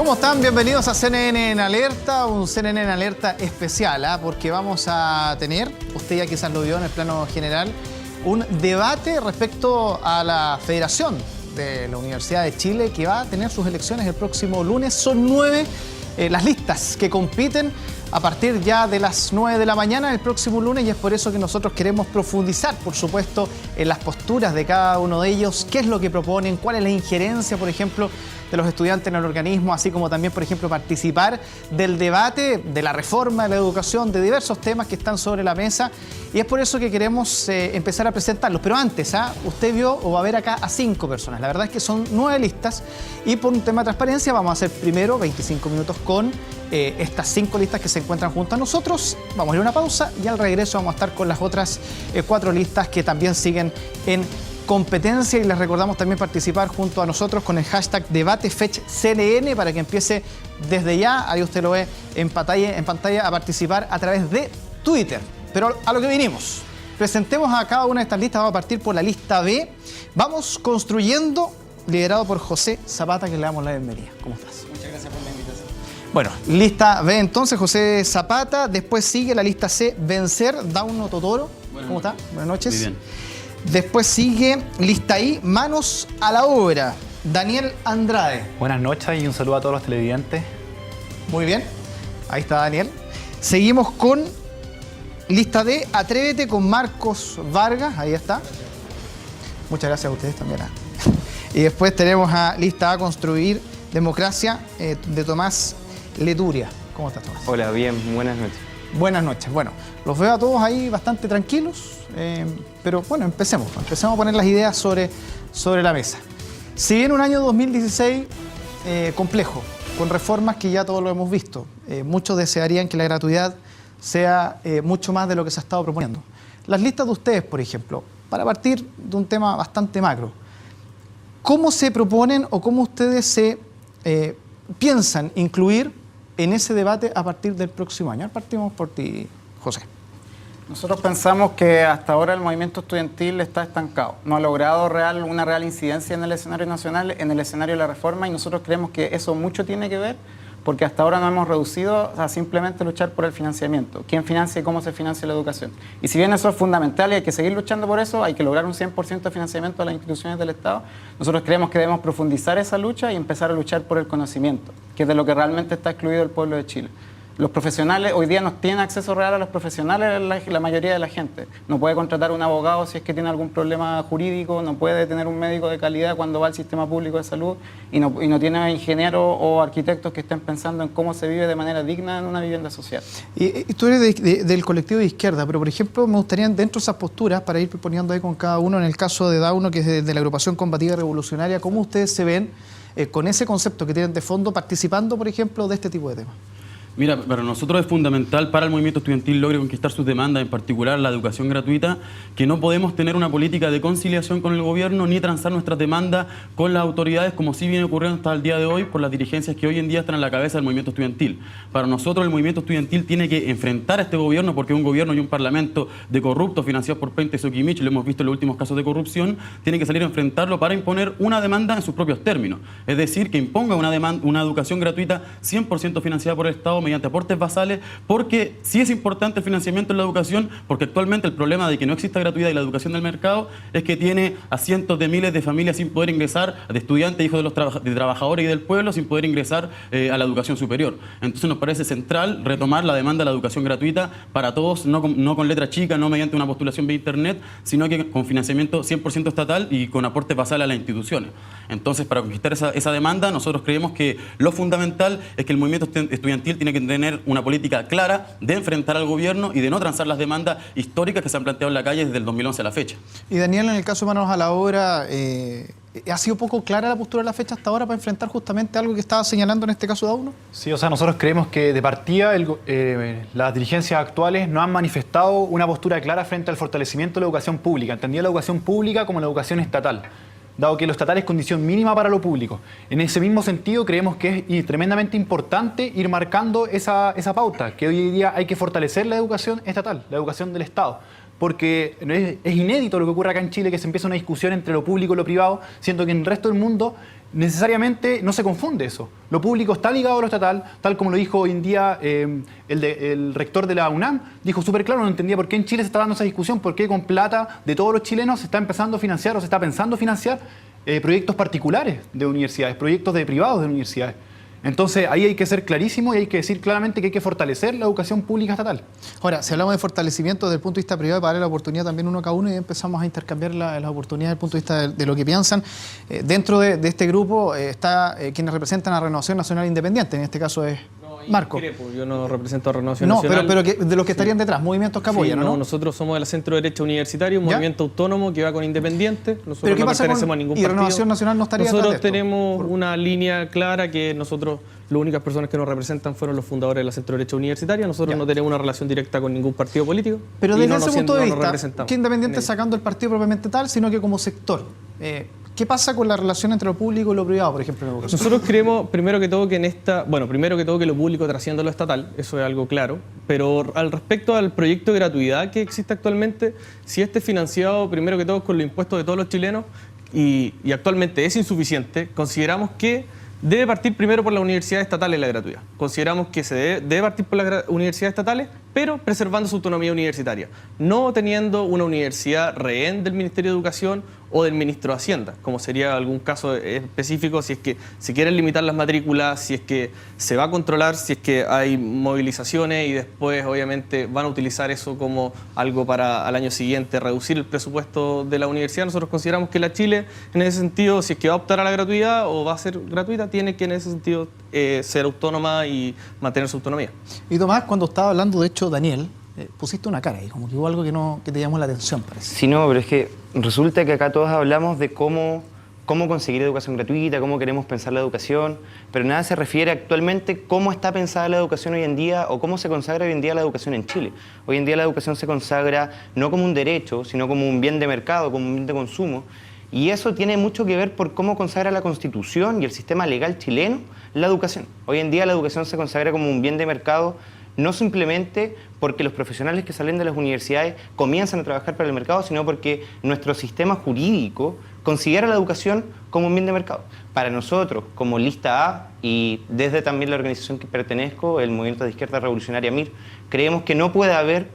¿Cómo están? Bienvenidos a CNN en Alerta, un CNN en Alerta especial, porque vamos a tener, usted ya quizás lo vio en el plano general, un debate respecto a la Federación de la Universidad de Chile que va a tener sus elecciones el próximo lunes. Son 9 las listas que compiten a partir ya de las 9 de la mañana el próximo lunes, y es por eso que nosotros queremos profundizar, por supuesto, en las posturas de cada uno de ellos, qué es lo que proponen, cuál es la injerencia, por ejemplo, de los estudiantes en el organismo, así como también, por ejemplo, participar del debate de la reforma de la educación, de diversos temas que están sobre la mesa, y es por eso que queremos empezar a presentarlos. Pero antes, usted vio o va a ver acá a 5 personas. La verdad es que son 9 listas, y por un tema de transparencia vamos a hacer primero 25 minutos con estas 5 listas que se encuentran junto a nosotros. Vamos a ir a una pausa y al regreso vamos a estar con las otras 4 listas que también siguen en competencia, y les recordamos también participar junto a nosotros con el hashtag DebateFechCNN para que empiece desde ya, ahí usted lo ve en pantalla, a participar a través de Twitter. Pero a lo que vinimos, presentemos a cada una de estas listas. Vamos a partir por la lista B. Vamos construyendo, liderado por José Zapata, que le damos la bienvenida. ¿Cómo estás? Muchas gracias por la invitación. Bueno, lista B entonces, José Zapata. Después sigue la lista C, Vencer, Dauno Totoro. ¿Cómo está? Buenas noches. Muy bien. Después sigue lista I, Manos a la Obra, Daniel Andrade. Buenas noches y un saludo a todos los televidentes. Muy bien, ahí está Daniel. Seguimos con lista D, Atrévete, con Marcos Vargas, ahí está. Muchas gracias a ustedes también. Y después tenemos a lista A, Construir Democracia, de Tomás Leturia. ¿Cómo estás, Tomás? Hola, bien, buenas noches. Buenas noches. Bueno, los veo a todos ahí bastante tranquilos, pero bueno, empecemos a poner las ideas sobre la mesa. Si bien un año 2016 complejo, con reformas que ya todos lo hemos visto, muchos desearían que la gratuidad sea mucho más de lo que se ha estado proponiendo. Las listas de ustedes, por ejemplo, para partir de un tema bastante macro, ¿cómo se proponen o cómo ustedes se piensan incluir en ese debate a partir del próximo año? Partimos por ti, José. Nosotros pensamos que hasta ahora el movimiento estudiantil está estancado. No ha logrado una real incidencia en el escenario nacional, en el escenario de la reforma, y nosotros creemos que eso mucho tiene que ver porque hasta ahora nos hemos reducido a simplemente luchar por el financiamiento. ¿Quién financia y cómo se financia la educación? Y si bien eso es fundamental y hay que seguir luchando por eso, hay que lograr un 100% de financiamiento a las instituciones del Estado, nosotros creemos que debemos profundizar esa lucha y empezar a luchar por el conocimiento, que es de lo que realmente está excluido el pueblo de Chile. Los profesionales hoy día no tienen acceso real a los profesionales, la mayoría de la gente. No puede contratar un abogado si es que tiene algún problema jurídico, no puede tener un médico de calidad cuando va al sistema público de salud, y no tiene ingenieros o arquitectos que estén pensando en cómo se vive de manera digna en una vivienda social. Y tú eres del colectivo de izquierda, pero por ejemplo me gustaría dentro de esas posturas, para ir proponiendo ahí con cada uno, en el caso de Dauno, que es de la agrupación combativa revolucionaria, ¿cómo ustedes se ven con ese concepto que tienen de fondo participando, por ejemplo, de este tipo de temas? Mira, para nosotros es fundamental para el movimiento estudiantil logre conquistar sus demandas, en particular la educación gratuita, que no podemos tener una política de conciliación con el gobierno ni transar nuestras demandas con las autoridades, como sí viene ocurriendo hasta el día de hoy por las dirigencias que hoy en día están en la cabeza del movimiento estudiantil. Para nosotros el movimiento estudiantil tiene que enfrentar a este gobierno, porque es un gobierno y un parlamento de corruptos financiados por Penta y Soquimich, lo hemos visto en los últimos casos de corrupción, tiene que salir a enfrentarlo para imponer una demanda en sus propios términos. Es decir, que imponga una educación gratuita 100% financiada por el Estado mediante aportes basales, porque sí es importante el financiamiento en la educación, porque actualmente el problema de que no exista gratuidad y la educación del mercado es que tiene a cientos de miles de familias sin poder ingresar, de estudiantes, hijos de trabajadores y del pueblo, sin poder ingresar a la educación superior. Entonces nos parece central retomar la demanda de la educación gratuita para todos, no con letra chica, no mediante una postulación vía internet, sino que con financiamiento 100% estatal y con aportes basales a las instituciones. Entonces, para conquistar esa demanda, nosotros creemos que lo fundamental es que el movimiento estudiantil tiene que tener una política clara de enfrentar al gobierno y de no transar las demandas históricas que se han planteado en la calle desde el 2011 a la fecha. Y Daniel, en el caso de Manos a la Obra, ¿ha sido poco clara la postura de la fecha hasta ahora para enfrentar justamente algo que estaba señalando en este caso Dauno? Sí, o sea, nosotros creemos que de partida las dirigencias actuales no han manifestado una postura clara frente al fortalecimiento de la educación pública, entendía la educación pública como la educación estatal, dado que lo estatal es condición mínima para lo público. En ese mismo sentido, creemos que es tremendamente importante ir marcando esa pauta, que hoy en día hay que fortalecer la educación estatal, la educación del Estado, porque es inédito lo que ocurre acá en Chile, que se empieza una discusión entre lo público y lo privado, siendo que en el resto del mundo necesariamente no se confunde eso. Lo público está ligado a lo estatal, tal como lo dijo hoy en día el rector de la UNAM, dijo súper claro, no entendía por qué en Chile se está dando esa discusión, por qué con plata de todos los chilenos se está empezando a financiar o se está pensando financiar proyectos particulares de universidades, proyectos de privados de universidades. Entonces ahí hay que ser clarísimo y hay que decir claramente que hay que fortalecer la educación pública estatal. Ahora, si hablamos de fortalecimiento desde el punto de vista privado, para darle la oportunidad también uno a cada uno y empezamos a intercambiar las oportunidades desde el punto de vista de lo que piensan. Dentro de este grupo está quienes representan a Renovación Nacional Independiente, en este caso es Marco. Yo no represento a Renovación No, Nacional. pero de los que estarían detrás, movimientos que apoyan, Sí, ¿no? Nosotros somos de la Centro Derecha Universitario, un ¿Ya? movimiento autónomo que va con Independiente. Nosotros ¿Pero qué no pasa pertenecemos con- a ningún y partido. Renovación Nacional no estaría Nosotros detrás de esto? tenemos una línea clara que nosotros, las únicas personas que nos representan fueron los fundadores de la Centro Derecha Universitaria. Nosotros Ya. no tenemos una relación directa con ningún partido político. Pero y desde no ese nos punto de no nos vista, representamos ¿qué Independiente en ello. sacando el partido propiamente tal, sino que como sector? ¿Qué pasa con la relación entre lo público y lo privado, por ejemplo, en educación? Nosotros creemos, primero que todo, que lo público trasciende a lo estatal, eso es algo claro, pero al respecto al proyecto de gratuidad que existe actualmente, si este es financiado, primero que todo, con los impuestos de todos los chilenos y actualmente es insuficiente, consideramos que debe partir primero por las universidades estatales la gratuidad. Consideramos que se debe partir por las universidades estatales, pero preservando su autonomía universitaria, no teniendo una universidad rehén del Ministerio de Educación o del Ministro de Hacienda, como sería algún caso específico, si es que se quieren limitar las matrículas, si es que se va a controlar, si es que hay movilizaciones y después obviamente van a utilizar eso como algo para al año siguiente reducir el presupuesto de la universidad. Nosotros consideramos que la Chile, en ese sentido, si es que va a optar a la gratuidad o va a ser gratuita, tiene que en ese sentido ser autónoma y mantener su autonomía. Y Tomás, cuando estaba hablando, de hecho, Daniel, pusiste una cara ahí, como que hubo algo que te llamó la atención, parece. Sí, no, pero es que resulta que acá todos hablamos de cómo conseguir educación gratuita, cómo queremos pensar la educación, pero nada se refiere actualmente cómo está pensada la educación hoy en día o cómo se consagra hoy en día la educación en Chile. Hoy en día la educación se consagra no como un derecho, sino como un bien de mercado, como un bien de consumo. Y eso tiene mucho que ver por cómo consagra la Constitución y el sistema legal chileno la educación. Hoy en día la educación se consagra como un bien de mercado, no simplemente porque los profesionales que salen de las universidades comienzan a trabajar para el mercado, sino porque nuestro sistema jurídico considera la educación como un bien de mercado. Para nosotros, como Lista A, y desde también la organización que pertenezco, el Movimiento de Izquierda Revolucionaria MIR, creemos que no puede haber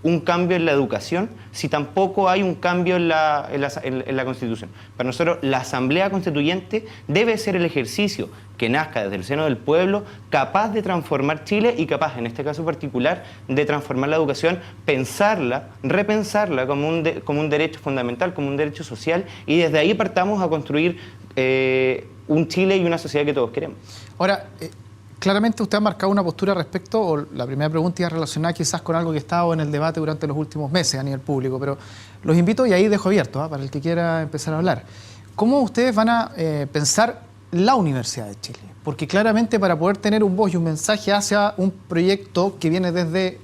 un cambio en la educación si tampoco hay un cambio en la Constitución. Para nosotros, la Asamblea Constituyente debe ser el ejercicio que nazca desde el seno del pueblo, capaz de transformar Chile y capaz, en este caso particular, de transformar la educación, pensarla, repensarla como un derecho fundamental, como un derecho social, y desde ahí partamos a construir un Chile y una sociedad que todos queremos. Ahora, claramente usted ha marcado una postura respecto, o la primera pregunta iba relacionada quizás con algo que ha estado en el debate durante los últimos meses a nivel público, pero los invito y ahí dejo abierto para el que quiera empezar a hablar. ¿Cómo ustedes van a pensar la Universidad de Chile? Porque claramente para poder tener un voz y un mensaje hacia un proyecto que viene desde,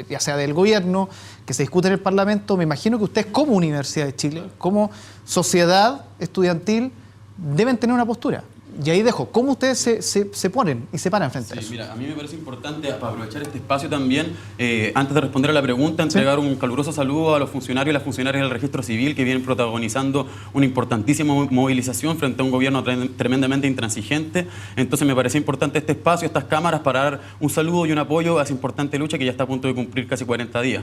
ya sea del gobierno, que se discute en el Parlamento, me imagino que ustedes como Universidad de Chile, como sociedad estudiantil, deben tener una postura. Y ahí dejo, ¿cómo ustedes se ponen y se paran frente a eso? Mira, a mí me parece importante, para aprovechar este espacio también, antes de responder a la pregunta, entregar un caluroso saludo a los funcionarios y las funcionarias del Registro Civil que vienen protagonizando una importantísima movilización frente a un gobierno tremendamente intransigente. Entonces me parece importante este espacio, estas cámaras, para dar un saludo y un apoyo a esa importante lucha que ya está a punto de cumplir casi 40 días.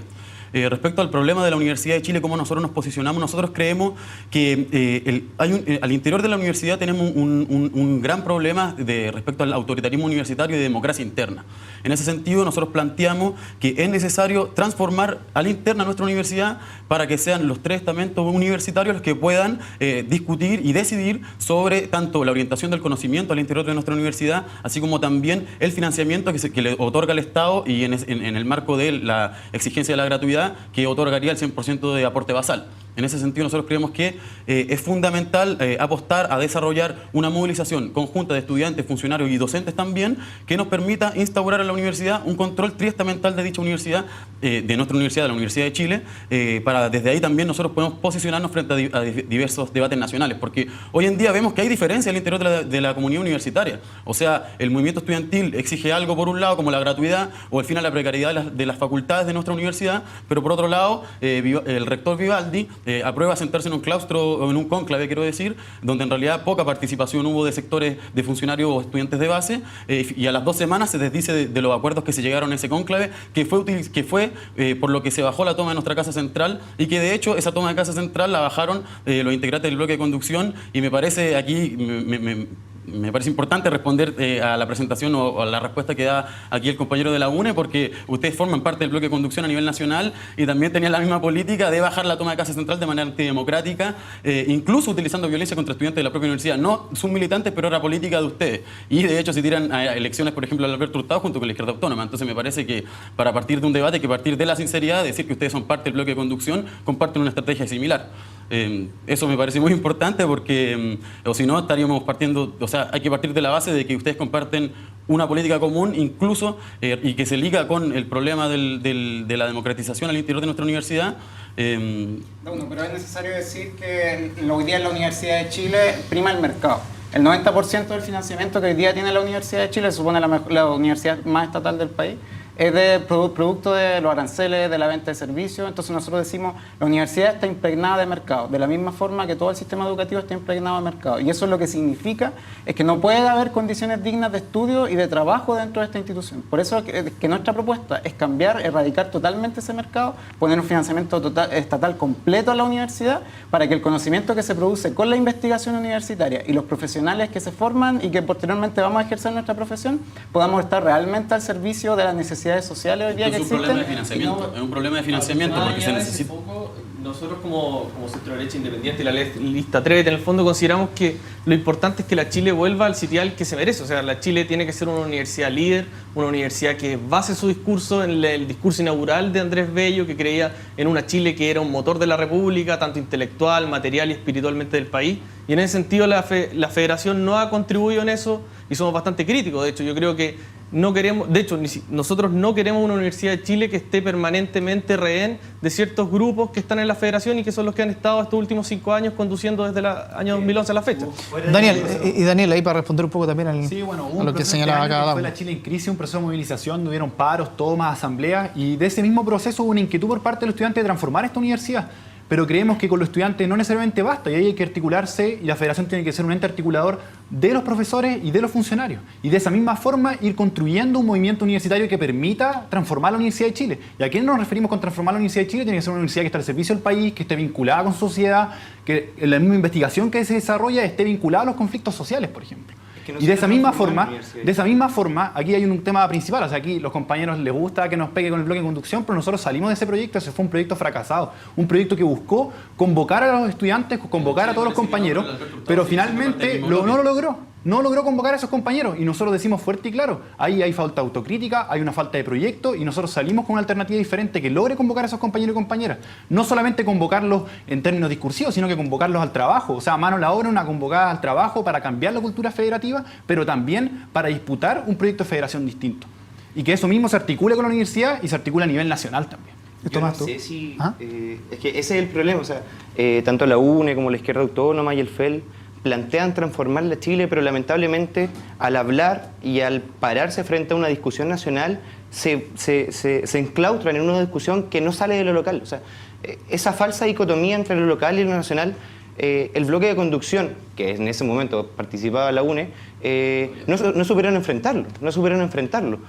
Respecto al problema de la Universidad de Chile, cómo nosotros nos posicionamos, nosotros creemos que al interior de la universidad tenemos un gran problema respecto al autoritarismo universitario y de democracia interna. En ese sentido, nosotros planteamos que es necesario transformar a la interna nuestra universidad para que sean los tres estamentos universitarios los que puedan discutir y decidir sobre tanto la orientación del conocimiento al interior de nuestra universidad, así como también el financiamiento que le otorga el Estado y en el marco de la exigencia de la gratuidad, que otorgaría el 100% de aporte basal. En ese sentido, nosotros creemos que es fundamental apostar a desarrollar una movilización conjunta de estudiantes, funcionarios y docentes también, que nos permita instaurar en la universidad un control triestamental de dicha universidad, de nuestra universidad, de la Universidad de Chile, para desde ahí también nosotros podemos posicionarnos frente a diversos debates nacionales, porque hoy en día vemos que hay diferencias al interior de la comunidad universitaria. O sea, el movimiento estudiantil exige algo por un lado, como la gratuidad o el fin a la precariedad de las facultades de nuestra universidad, pero por otro lado, el rector Vivaldi aprueba sentarse en un claustro o en un cónclave, quiero decir, donde en realidad poca participación hubo de sectores de funcionarios o estudiantes de base, y a las 2 semanas se desdice de los acuerdos que se llegaron en ese cónclave, que fue por lo que se bajó la toma de nuestra casa central, y que de hecho esa toma de casa central la bajaron los integrantes del bloque de conducción, y me parece aquí... Me parece importante responder a la presentación o a la respuesta que da aquí el compañero de la UNE, porque ustedes forman parte del bloque de conducción a nivel nacional y también tenían la misma política de bajar la toma de casa central de manera antidemocrática, incluso utilizando violencia contra estudiantes de la propia universidad. No son militantes, pero era política de ustedes. Y de hecho se tiran a elecciones, por ejemplo, al Alberto Hurtado junto con la izquierda autónoma. Entonces me parece que para partir de un debate, que partir de la sinceridad, decir que ustedes son parte del bloque de conducción, comparten una estrategia similar. Eso me parece muy importante porque, o si no, estaríamos partiendo, o sea, hay que partir de la base de que ustedes comparten una política común, incluso, y que se liga con el problema de la democratización al interior de nuestra universidad. Bueno, pero es necesario decir que hoy día en la Universidad de Chile prima el mercado. El 90% del financiamiento que hoy día tiene la Universidad de Chile, supone la universidad más estatal del país, es de producto de los aranceles, de la venta de servicios. Entonces nosotros decimos, la universidad está impregnada de mercado, de la misma forma que todo el sistema educativo está impregnado de mercado. Y eso lo que significa es que no puede haber condiciones dignas de estudio y de trabajo dentro de esta institución. Por eso que nuestra propuesta es cambiar, erradicar totalmente ese mercado, poner un financiamiento estatal completo a la universidad, para que el conocimiento que se produce con la investigación universitaria y los profesionales que se forman y que posteriormente vamos a ejercer nuestra profesión, podamos estar realmente al servicio de las necesidades sociales hoy día que existen. Es un problema de financiamiento, es un problema de financiamiento porque se necesita... Nosotros como centro derecha independiente y la lista Atrévete, en el fondo consideramos que lo importante es que la Chile vuelva al sitial que se merece. O sea, la Chile tiene que ser una universidad líder, una universidad que base su discurso en el discurso inaugural de Andrés Bello, que creía en una Chile que era un motor de la República, tanto intelectual, material y espiritualmente del país. Y en ese sentido la Federación no ha contribuido en eso y somos bastante críticos. De hecho, yo creo que no queremos, de hecho, nosotros no queremos una Universidad de Chile que esté permanentemente rehén de ciertos grupos que están en la Federación y que son los que han estado estos últimos 5 años conduciendo desde el año 2011 a la fecha. Daniel, ahí para responder un poco también a lo que señalaba cada uno. Fue la Chile en crisis, un proceso de movilización, hubieron paros, tomas, asambleas, y de ese mismo proceso hubo una inquietud por parte de los estudiantes de transformar esta universidad. Pero creemos que con los estudiantes no necesariamente basta, y ahí hay que articularse, y la Federación tiene que ser un ente articulador de los profesores y de los funcionarios. Y de esa misma forma ir construyendo un movimiento universitario que permita transformar la Universidad de Chile. ¿Y a quién nos referimos con transformar la Universidad de Chile? Tiene que ser una universidad que esté al servicio del país, que esté vinculada con su sociedad, que la misma investigación que se desarrolla esté vinculada a los conflictos sociales, por ejemplo. Y de esa misma forma, aquí hay un tema principal. O sea, aquí los compañeros les gusta que nos pegue con el bloque de conducción, pero nosotros salimos de ese proyecto. Ese fue un proyecto fracasado. Un proyecto que buscó convocar a los estudiantes, convocar a todos los compañeros, pero finalmente no lo logró. No logró convocar a esos compañeros, y nosotros decimos fuerte y claro, ahí hay falta de autocrítica, hay una falta de proyecto, y nosotros salimos con una alternativa diferente que logre convocar a esos compañeros y compañeras. No solamente convocarlos en términos discursivos, sino que convocarlos al trabajo. O sea, a mano a la obra, una convocada al trabajo para cambiar la cultura federativa, pero también para disputar un proyecto de federación distinto. Y que eso mismo se articule con la universidad y se articule a nivel nacional también. Yo no sé si... es que ese es el problema. O sea, tanto la UNE como la izquierda autónoma y el FEL plantean transformar la Chile, pero lamentablemente al hablar y al pararse frente a una discusión nacional se enclaustran en una discusión que no sale de lo local. O sea, esa falsa dicotomía entre lo local y lo nacional, el bloque de conducción, que en ese momento participaba la UNE, no supieron enfrentarlo.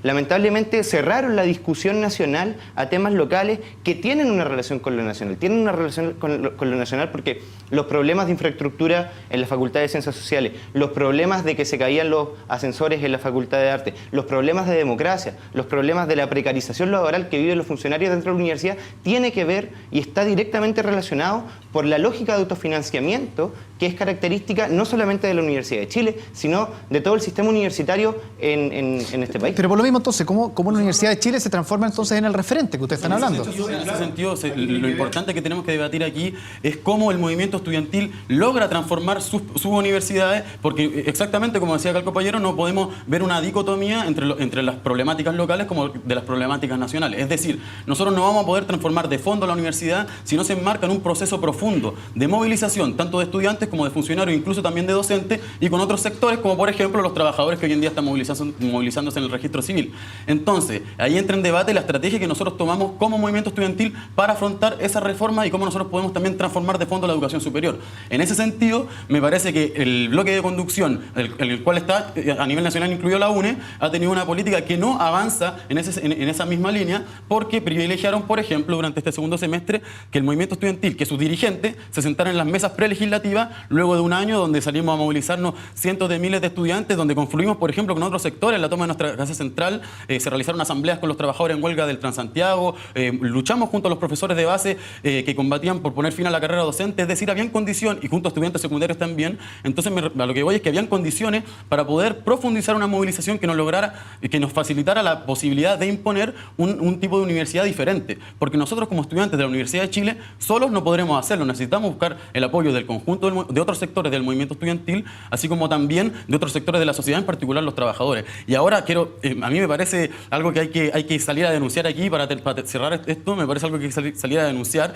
Lamentablemente cerraron la discusión nacional a temas locales que tienen una relación con lo nacional. Tienen una relación con lo nacional porque los problemas de infraestructura en la Facultad de Ciencias Sociales, los problemas de que se caían los ascensores en la Facultad de Arte, los problemas de democracia, los problemas de la precarización laboral que viven los funcionarios dentro de la universidad, tiene que ver y está directamente relacionado por la lógica de autofinanciamiento que es característica no solamente de la Universidad de Chile, sino de todo el sistema universitario en este país. Pero por lo mismo, entonces, ¿cómo la Universidad de Chile se transforma entonces en el referente que ustedes están hablando? En ese sentido, lo importante que tenemos que debatir aquí es cómo el movimiento estudiantil logra transformar sus universidades, porque exactamente como decía acá el compañero, no podemos ver una dicotomía entre las problemáticas locales como de las problemáticas nacionales. Es decir, nosotros no vamos a poder transformar de fondo la universidad si no se enmarca en un proceso profundo de movilización, tanto de estudiantes como de funcionarios, incluso también de docentes, y con otros sectores, como por ejemplo los trabajadores que hoy en día están movilizándose en el registro civil. Entonces, ahí entra en debate la estrategia que nosotros tomamos como movimiento estudiantil para afrontar esa reforma y cómo nosotros podemos también transformar de fondo la educación superior. En ese sentido, me parece que el bloque de conducción, el cual está a nivel nacional incluido la UNE, ha tenido una política que no avanza en esa misma línea, porque privilegiaron, por ejemplo, durante este segundo semestre, que el movimiento estudiantil, que sus dirigentes se sentaran en las mesas prelegislativas luego de un año donde salimos a movilizarnos cientos de miles de estudiantes, donde confluimos, por ejemplo, con otros sectores. En la toma de nuestra casa central se realizaron asambleas con los trabajadores en huelga del Transantiago, luchamos junto a los profesores de base que combatían por poner fin a la carrera docente, es decir, habían condiciones, y junto a estudiantes secundarios también. Entonces, a lo que voy es que habían condiciones para poder profundizar una movilización que nos lograra, que nos facilitara la posibilidad de imponer un tipo de universidad diferente, porque nosotros como estudiantes de la Universidad de Chile solos no podremos hacerlo, necesitamos buscar el apoyo del conjunto de otros sectores del movimiento estudiantil, así como también de otros sectores de la sociedad, en particular los trabajadores. Y ahora a mí me parece algo que hay que salir a denunciar aquí para cerrar esto, me parece algo que hay que salir a denunciar.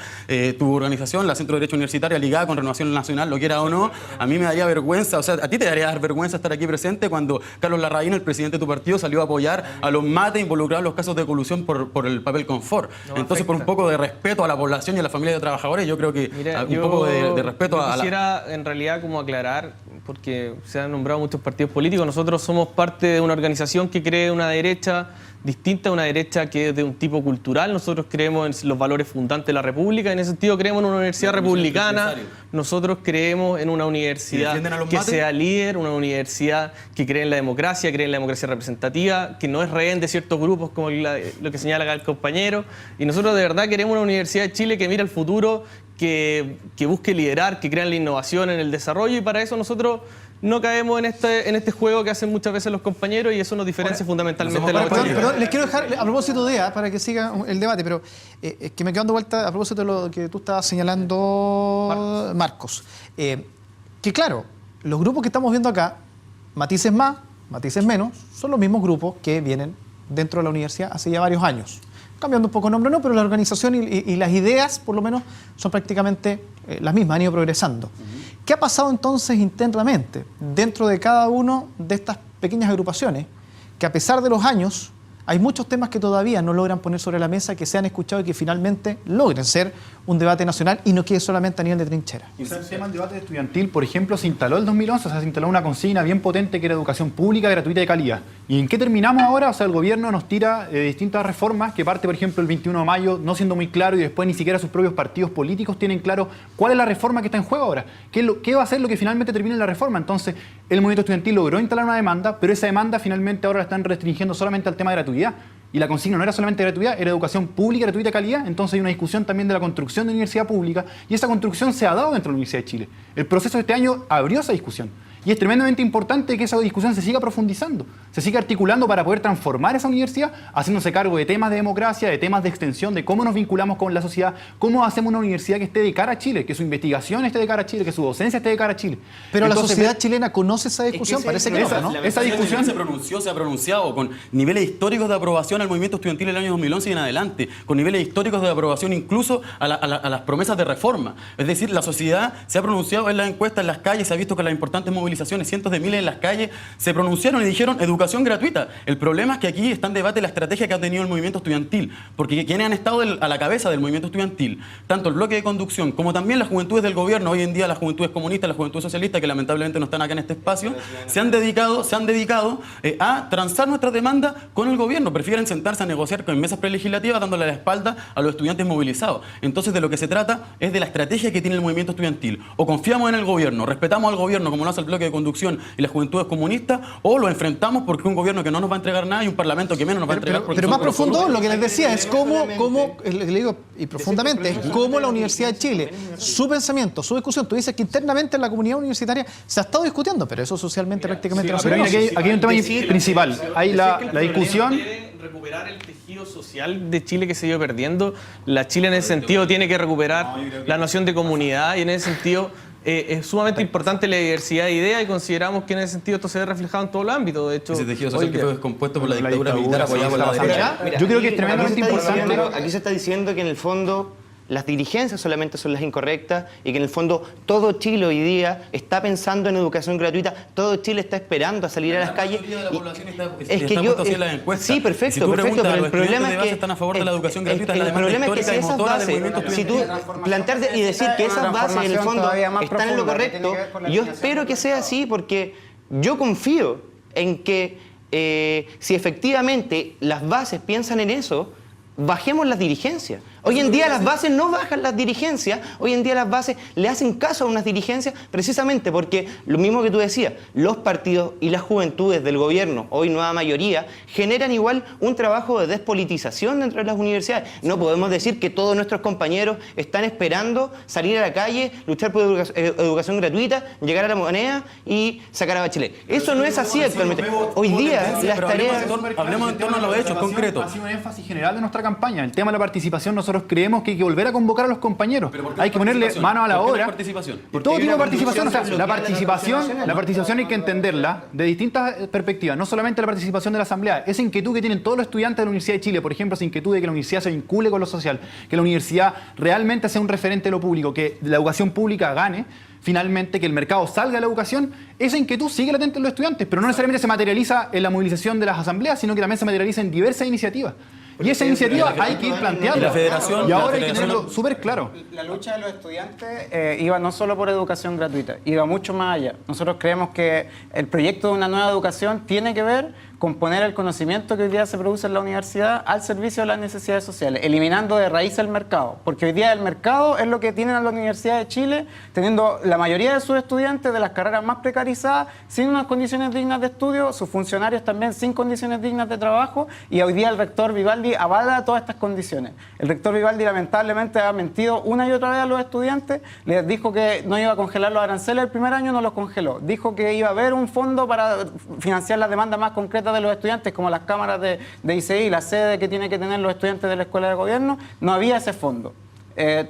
Tu organización, la Centro de Derecho Universitaria, ligada con Renovación Nacional, lo quiera o no, a mí me daría vergüenza, o sea, a ti te daría dar vergüenza estar aquí presente cuando Carlos Larraín, el presidente de tu partido, salió a apoyar a los mates involucrados en los casos de colusión por el papel confort. Entonces, por un poco de respeto a la población y a la familia de trabajadores, yo creo que un poco de respeto a la... Quisiera en realidad como aclarar, porque se han nombrado muchos partidos políticos, nosotros somos parte de una organización que cree una derecha distinta a una derecha que es de un tipo cultural. Nosotros creemos en los valores fundantes de la República, en ese sentido creemos en una universidad republicana, nosotros creemos en una universidad que sea líder, una universidad que cree en la democracia representativa, que no es rehén de ciertos grupos como lo que señala acá el compañero, y nosotros de verdad queremos una Universidad de Chile que mire al futuro, que busque liderar, que crea en la innovación, en el desarrollo, y para eso nosotros no caemos en este juego que hacen muchas veces los compañeros, y eso nos diferencia fundamentalmente de los compañeros. Perdón, les quiero dejar, a propósito de para que siga el debate, pero que me quedo dando vuelta a propósito de lo que tú estabas señalando, Marcos. Que claro, los grupos que estamos viendo acá, matices más, matices menos, son los mismos grupos que vienen dentro de la universidad hace ya varios años. Cambiando un poco el nombre, no, pero la organización y las ideas, por lo menos, son prácticamente las mismas, han ido progresando. ¿Qué ha pasado entonces internamente dentro de cada uno de estas pequeñas agrupaciones? Que a pesar de los años, hay muchos temas que todavía no logran poner sobre la mesa, que se han escuchado y que finalmente logren ser un debate nacional y no quede solamente a nivel de trinchera. O sea, el tema del debate estudiantil, por ejemplo, se instaló el 2011, o sea, se instaló una consigna bien potente que era educación pública, gratuita y de calidad. ¿Y en qué terminamos ahora? O sea, el gobierno nos tira distintas reformas, que parte, por ejemplo, el 21 de mayo, no siendo muy claro, y después ni siquiera sus propios partidos políticos tienen claro cuál es la reforma que está en juego ahora. ¿Qué va a ser lo que finalmente termine en la reforma? Entonces, el movimiento estudiantil logró instalar una demanda, pero esa demanda finalmente ahora la están restringiendo solamente al tema de gratuidad. Y la consigna no era solamente gratuidad, era educación pública, gratuita, de calidad. Entonces hay una discusión también de la construcción de universidad pública, y esa construcción se ha dado dentro de la Universidad de Chile. El proceso de este año abrió esa discusión. Y es tremendamente importante que esa discusión se siga profundizando, se siga articulando para poder transformar esa universidad, haciéndose cargo de temas de democracia, de temas de extensión, de cómo nos vinculamos con la sociedad, cómo hacemos una universidad que esté de cara a Chile, que su investigación esté de cara a Chile, que su docencia esté de cara a Chile. Pero entonces, la sociedad chilena conoce esa discusión, parece que no, ¿no? Esa discusión se ha pronunciado con niveles históricos de aprobación al movimiento estudiantil el año 2011 y en adelante, con niveles históricos de aprobación incluso a las promesas de reforma. Es decir, la sociedad se ha pronunciado en las encuestas, en las calles, se ha visto que las importantes movilizaciones, cientos de miles en las calles, se pronunciaron y dijeron educación gratuita. El problema es que aquí está en debate la estrategia que ha tenido el movimiento estudiantil, porque quienes han estado a la cabeza del movimiento estudiantil, tanto el bloque de conducción como también las juventudes del gobierno, hoy en día las juventudes comunistas, las juventudes socialistas, que lamentablemente no están acá en este espacio, se han dedicado a transar nuestras demandas con el gobierno. Prefieren sentarse a negociar con mesas prelegislativas dándole la espalda a los estudiantes movilizados. Entonces, de lo que se trata es de la estrategia que tiene el movimiento estudiantil. O confiamos en el gobierno, respetamos al gobierno como lo hace el bloque de conducción y las juventudes comunistas, o lo enfrentamos porque un gobierno que no nos va a entregar nada y un parlamento que menos nos va a entregar. Pero más profundo, lo que les decía es cómo le digo, y profundamente, es cómo la Universidad de Chile, su pensamiento, su discusión, tú dices que internamente en la comunidad universitaria se ha estado discutiendo, pero eso socialmente prácticamente no se conoce. Aquí hay un tema principal, hay la discusión. Recuperar el tejido social de Chile que se ha ido perdiendo. La Chile en ese sentido tiene que recuperar la noción de comunidad, y en ese sentido es sumamente importante la diversidad de ideas, y consideramos que en ese sentido esto se ve reflejado en todo el ámbito. De hecho, ese tejido social que fue descompuesto por la dictadura militar apoyada por la derecha. Yo creo que es tremendamente importante. Aquí se está diciendo que en el fondo las dirigencias solamente son las incorrectas y que en el fondo todo Chile hoy día está pensando en educación gratuita, todo Chile está esperando a salir a las calles. Sí, perfecto, perfecto, pero el problema es que están a favor de la educación gratuita, el problema es que si esas bases, si tú plantearte y decir que esas bases en el fondo están en lo correcto, yo espero que sea así porque yo confío en que si efectivamente las bases piensan en eso, bajemos las dirigencias. Hoy en día las bases no bajan las dirigencias, hoy en día las bases le hacen caso a unas dirigencias precisamente porque, lo mismo que tú decías, los partidos y las juventudes del gobierno, hoy nueva mayoría, generan igual un trabajo de despolitización dentro de las universidades. No podemos decir que todos nuestros compañeros están esperando salir a la calle, luchar por educación gratuita, llegar a la moneda y sacar a Bachelet. Eso no es así actualmente. Hoy día las tareas... Hablemos en torno a los hechos concretos. Ha sido un énfasis general de nuestra campaña. El tema de la participación, nosotros creemos que hay que volver a convocar a los compañeros. Hay que ponerle mano a la obra. Todo tipo de participación. O sea, la participación hay que entenderla de distintas perspectivas. No solamente la participación de la Asamblea. Esa inquietud que tienen todos los estudiantes de la Universidad de Chile, por ejemplo, esa inquietud de que la universidad se vincule con lo social, que la universidad realmente sea un referente de lo público, que la educación pública gane, finalmente, que el mercado salga de la educación, esa inquietud sigue latente en los estudiantes, pero no necesariamente se materializa en la movilización de las asambleas, sino que también se materializa en diversas iniciativas. Y esa iniciativa hay que ir planteando. Y ahora hay que tenerlo súper claro. La lucha de los estudiantes iba no solo por educación gratuita, iba mucho más allá. Nosotros creemos que el proyecto de una nueva educación tiene que ver con poner el conocimiento que hoy día se produce en la universidad al servicio de las necesidades sociales, eliminando de raíz el mercado. Porque hoy día el mercado es lo que tienen a la Universidad de Chile, teniendo la mayoría de sus estudiantes de las carreras más precarizadas, sin unas condiciones dignas de estudio, sus funcionarios también sin condiciones dignas de trabajo, y hoy día el rector Vivaldi avala todas estas condiciones. El rector Vivaldi lamentablemente ha mentido una y otra vez a los estudiantes, les dijo que no iba a congelar los aranceles el primer año, no los congeló. Dijo que iba a haber un fondo para financiar las demandas más concretas de los estudiantes, como las cámaras de ICI, la sede que tienen que tener los estudiantes de la escuela de gobierno. No había ese fondo.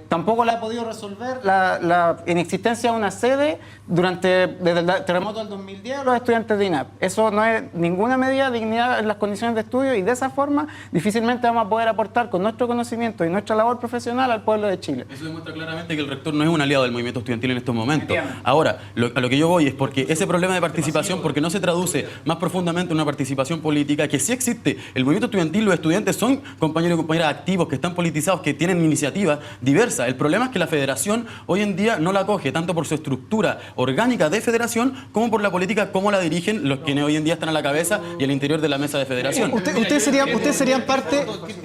Tampoco le ha podido resolver la inexistencia de una sede desde el terremoto del 2010 a los estudiantes de INAP. Eso no es ninguna medida de dignidad en las condiciones de estudio y de esa forma difícilmente vamos a poder aportar con nuestro conocimiento y nuestra labor profesional al pueblo de Chile. Eso demuestra claramente que el rector no es un aliado del movimiento estudiantil en estos momentos. Ahora, a lo que yo voy es porque ese problema de participación, porque no se traduce más profundamente en una participación política, que sí existe. El movimiento estudiantil, los estudiantes son compañeros y compañeras activos, que están politizados, que tienen iniciativas diversa. El problema es que la federación hoy en día no la acoge, tanto por su estructura orgánica de federación, como por la política, como la dirigen los quienes hoy en día están a la cabeza y al interior de la mesa de federación. Ustedes serían parte...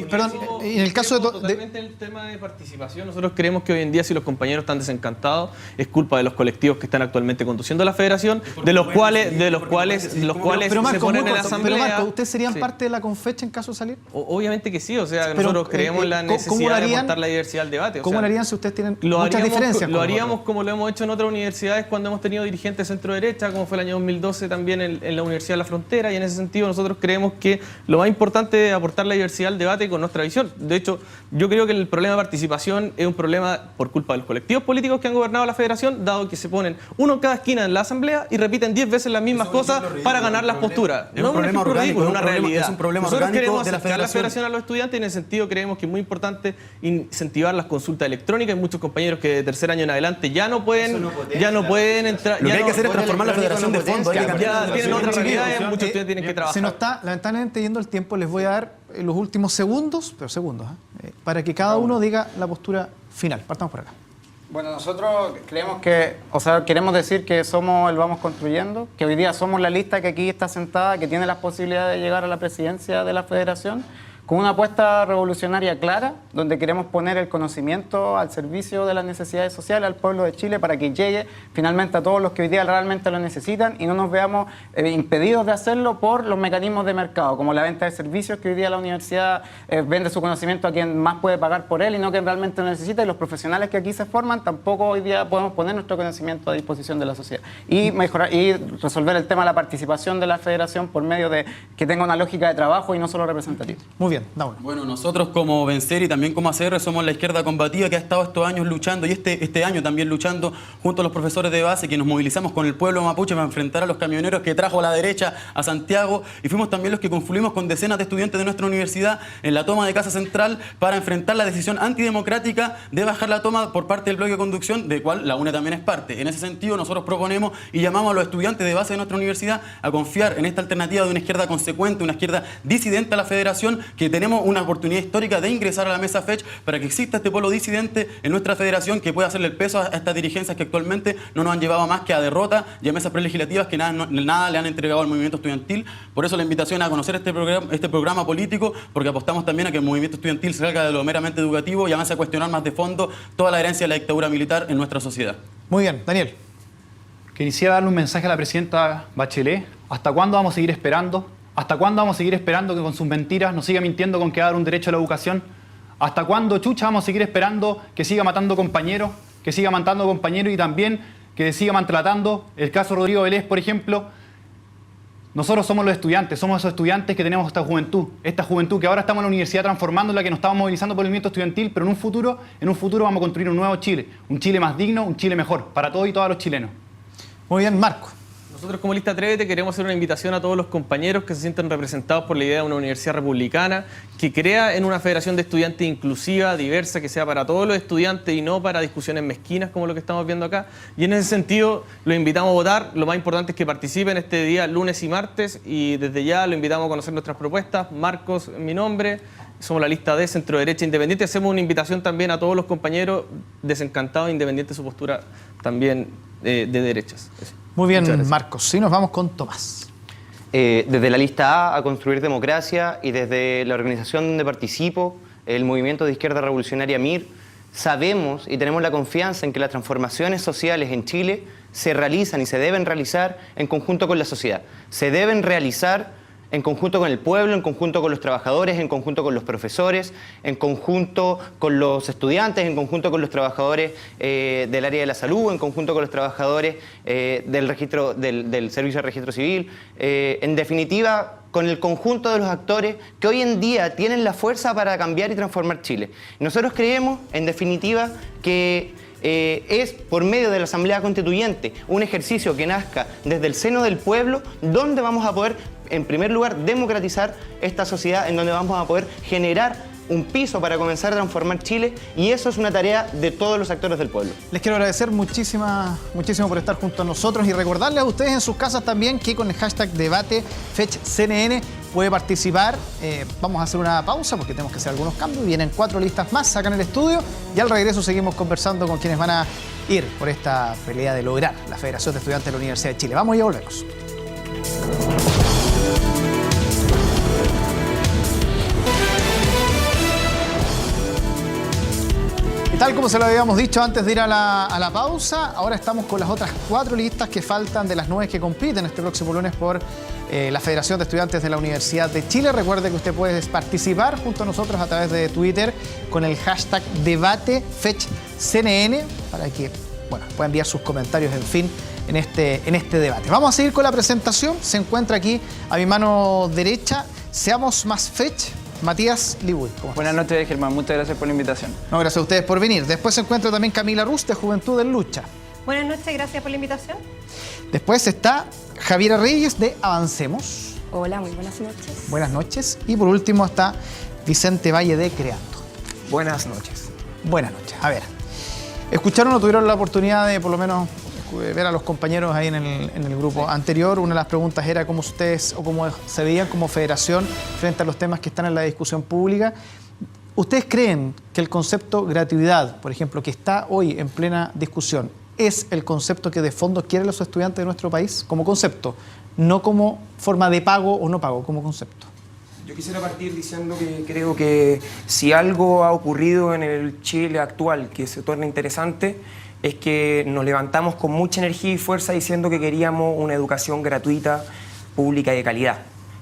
Perdón, en el caso de el tema de participación, nosotros creemos que hoy en día si los compañeros están desencantados, es culpa de los colectivos que están actualmente conduciendo la federación, de los cuales se ponen en la asamblea. Pero Marco, ¿ustedes serían parte de la Confecha en caso de salir? Obviamente que sí, o sea, nosotros creemos en la necesidad de aportar la diversidad al debate. ¿Cómo lo harían si ustedes tienen muchas diferencias? Lo haríamos como lo hemos hecho en otras universidades cuando hemos tenido dirigentes centro-derecha, como fue el año 2012 también en la Universidad de la Frontera, y en ese sentido nosotros creemos que lo más importante es aportar la diversidad al debate con nuestra visión. De hecho, yo creo que el problema de participación es un problema por culpa de los colectivos políticos que han gobernado la federación, dado que se ponen uno en cada esquina en la asamblea y repiten 10 veces las mismas cosas para ganar las posturas. Es un problema orgánico, es una realidad. Es un problema nosotros orgánico queremos de la acercar la federación federación a los estudiantes, y en ese sentido creemos que es muy importante incentivar las consultas electrónicas. Hay muchos compañeros que de tercer año en adelante ya no pueden entrar. Lo que hay que hacer es transformar la federación de fondo. Ya tienen otras realidades, muchos estudiantes tienen que trabajar. Se nos está lamentablemente yendo el tiempo, les voy a dar los últimos segundos, para que cada uno diga la postura final. Partamos por acá. Bueno, nosotros creemos queremos decir que somos el Vamos Construyendo, que hoy día somos la lista que aquí está sentada, que tiene las posibilidades de llegar a la presidencia de la federación, con una apuesta revolucionaria clara, donde queremos poner el conocimiento al servicio de las necesidades sociales al pueblo de Chile para que llegue finalmente a todos los que hoy día realmente lo necesitan y no nos veamos impedidos de hacerlo por los mecanismos de mercado, como la venta de servicios, que hoy día la universidad vende su conocimiento a quien más puede pagar por él y no quien realmente lo necesita, y los profesionales que aquí se forman tampoco hoy día podemos poner nuestro conocimiento a disposición de la sociedad. Y mejorar y resolver el tema de la participación de la federación por medio de que tenga una lógica de trabajo y no solo representativa. Muy bien. bien, Dauno. Bueno, nosotros como Vencer y también como ACR somos la izquierda combativa que ha estado estos años luchando y este año también luchando junto a los profesores de base que nos movilizamos con el pueblo mapuche para enfrentar a los camioneros que trajo a la derecha a Santiago, y fuimos también los que confluimos con decenas de estudiantes de nuestra universidad en la toma de Casa Central para enfrentar la decisión antidemocrática de bajar la toma por parte del bloque de conducción, de cual la UNE también es parte. En ese sentido, nosotros proponemos y llamamos a los estudiantes de base de nuestra universidad a confiar en esta alternativa de una izquierda consecuente, una izquierda disidente a la federación, que tenemos una oportunidad histórica de ingresar a la mesa FECH para que exista este polo disidente en nuestra federación que pueda hacerle el peso a estas dirigencias que actualmente no nos han llevado más que a derrota y a mesas prelegislativas que nada le han entregado al movimiento estudiantil. Por eso la invitación a conocer este programa político, porque apostamos también a que el movimiento estudiantil salga de lo meramente educativo y avance a cuestionar más de fondo toda la herencia de la dictadura militar en nuestra sociedad. Muy bien, Daniel. Quisiera darle un mensaje a la presidenta Bachelet. ¿Hasta cuándo vamos a seguir esperando? ¿Hasta cuándo vamos a seguir esperando que con sus mentiras nos siga mintiendo con que va a dar un derecho a la educación? ¿Hasta cuándo, chucha, vamos a seguir esperando que siga matando compañeros? Que siga matando compañeros y también que siga maltratando. El caso Rodrigo Vélez, por ejemplo. Nosotros somos los estudiantes, somos esos estudiantes que tenemos esta juventud que ahora estamos en la universidad transformándola, que nos estamos movilizando por el movimiento estudiantil, pero en un futuro vamos a construir un nuevo Chile, un Chile más digno, un Chile mejor, para todos y todas los chilenos. Muy bien, Marco. Nosotros como Lista Atrévete queremos hacer una invitación a todos los compañeros que se sienten representados por la idea de una universidad republicana que crea en una federación de estudiantes inclusiva, diversa, que sea para todos los estudiantes y no para discusiones mezquinas como lo que estamos viendo acá. Y en ese sentido los invitamos a votar. Lo más importante es que participen este día, lunes y martes, y desde ya lo invitamos a conocer nuestras propuestas. Marcos, mi nombre. Somos la lista de Centro Derecha Independiente. Hacemos una invitación también a todos los compañeros desencantados, independientes de su postura también de derechas. Eso. Muy bien, Marcos. Sí, nos vamos con Tomás. Desde la lista A construir democracia y desde la organización donde participo, el Movimiento de Izquierda Revolucionaria MIR, sabemos y tenemos la confianza en que las transformaciones sociales en Chile se realizan y se deben realizar en conjunto con la sociedad. Se deben realizar en conjunto con el pueblo, en conjunto con los trabajadores, en conjunto con los profesores, en conjunto con los estudiantes, en conjunto con los trabajadores del área de la salud, en conjunto con los trabajadores del Servicio de Registro Civil, en definitiva, con el conjunto de los actores que hoy en día tienen la fuerza para cambiar y transformar Chile. Nosotros creemos, en definitiva, que es por medio de la Asamblea Constituyente un ejercicio que nazca desde el seno del pueblo, donde vamos a poder, en primer lugar, democratizar esta sociedad, en donde vamos a poder generar un piso para comenzar a transformar Chile, y eso es una tarea de todos los actores del pueblo. Les quiero agradecer muchísimo por estar junto a nosotros y recordarles a ustedes en sus casas también que con el hashtag DebateFechCNN puede participar. Vamos a hacer una pausa porque tenemos que hacer algunos cambios. Vienen 4 listas más acá en el estudio y al regreso seguimos conversando con quienes van a ir por esta pelea de lograr la Federación de Estudiantes de la Universidad de Chile. Vamos y ya volvemos. Tal como se lo habíamos dicho antes de ir a la pausa, ahora estamos con las otras 4 listas que faltan de las 9 que compiten este próximo lunes por la Federación de Estudiantes de la Universidad de Chile. Recuerde que usted puede participar junto a nosotros a través de Twitter con el hashtag DebateFechCNN para que pueda enviar sus comentarios, en fin, en este debate. Vamos a seguir con la presentación. Se encuentra aquí a mi mano derecha, Seamos Más Fech, Matías Libuy. Buenas noches, Germán. Muchas gracias por la invitación. No, gracias a ustedes por venir. Después se encuentra también Camila Rus, de Juventud en Lucha. Buenas noches, gracias por la invitación. Después está Javiera Reyes, de Avancemos. Hola, muy buenas noches. Buenas noches. Y por último está Vicente Valle, de Creando. Buenas noches. Buenas noches. A ver, ¿escucharon o tuvieron la oportunidad de por lo menos ver a los compañeros ahí en el grupo anterior? Una de las preguntas era cómo ustedes o cómo se veían como federación frente a los temas que están en la discusión pública. ¿Ustedes creen que el concepto gratuidad, por ejemplo, que está hoy en plena discusión, es el concepto que de fondo quieren los estudiantes de nuestro país como concepto, no como forma de pago o no pago, como concepto? Yo quisiera partir diciendo que creo que si algo ha ocurrido en el Chile actual que se torna interesante, es que nos levantamos con mucha energía y fuerza diciendo que queríamos una educación gratuita, pública y de calidad.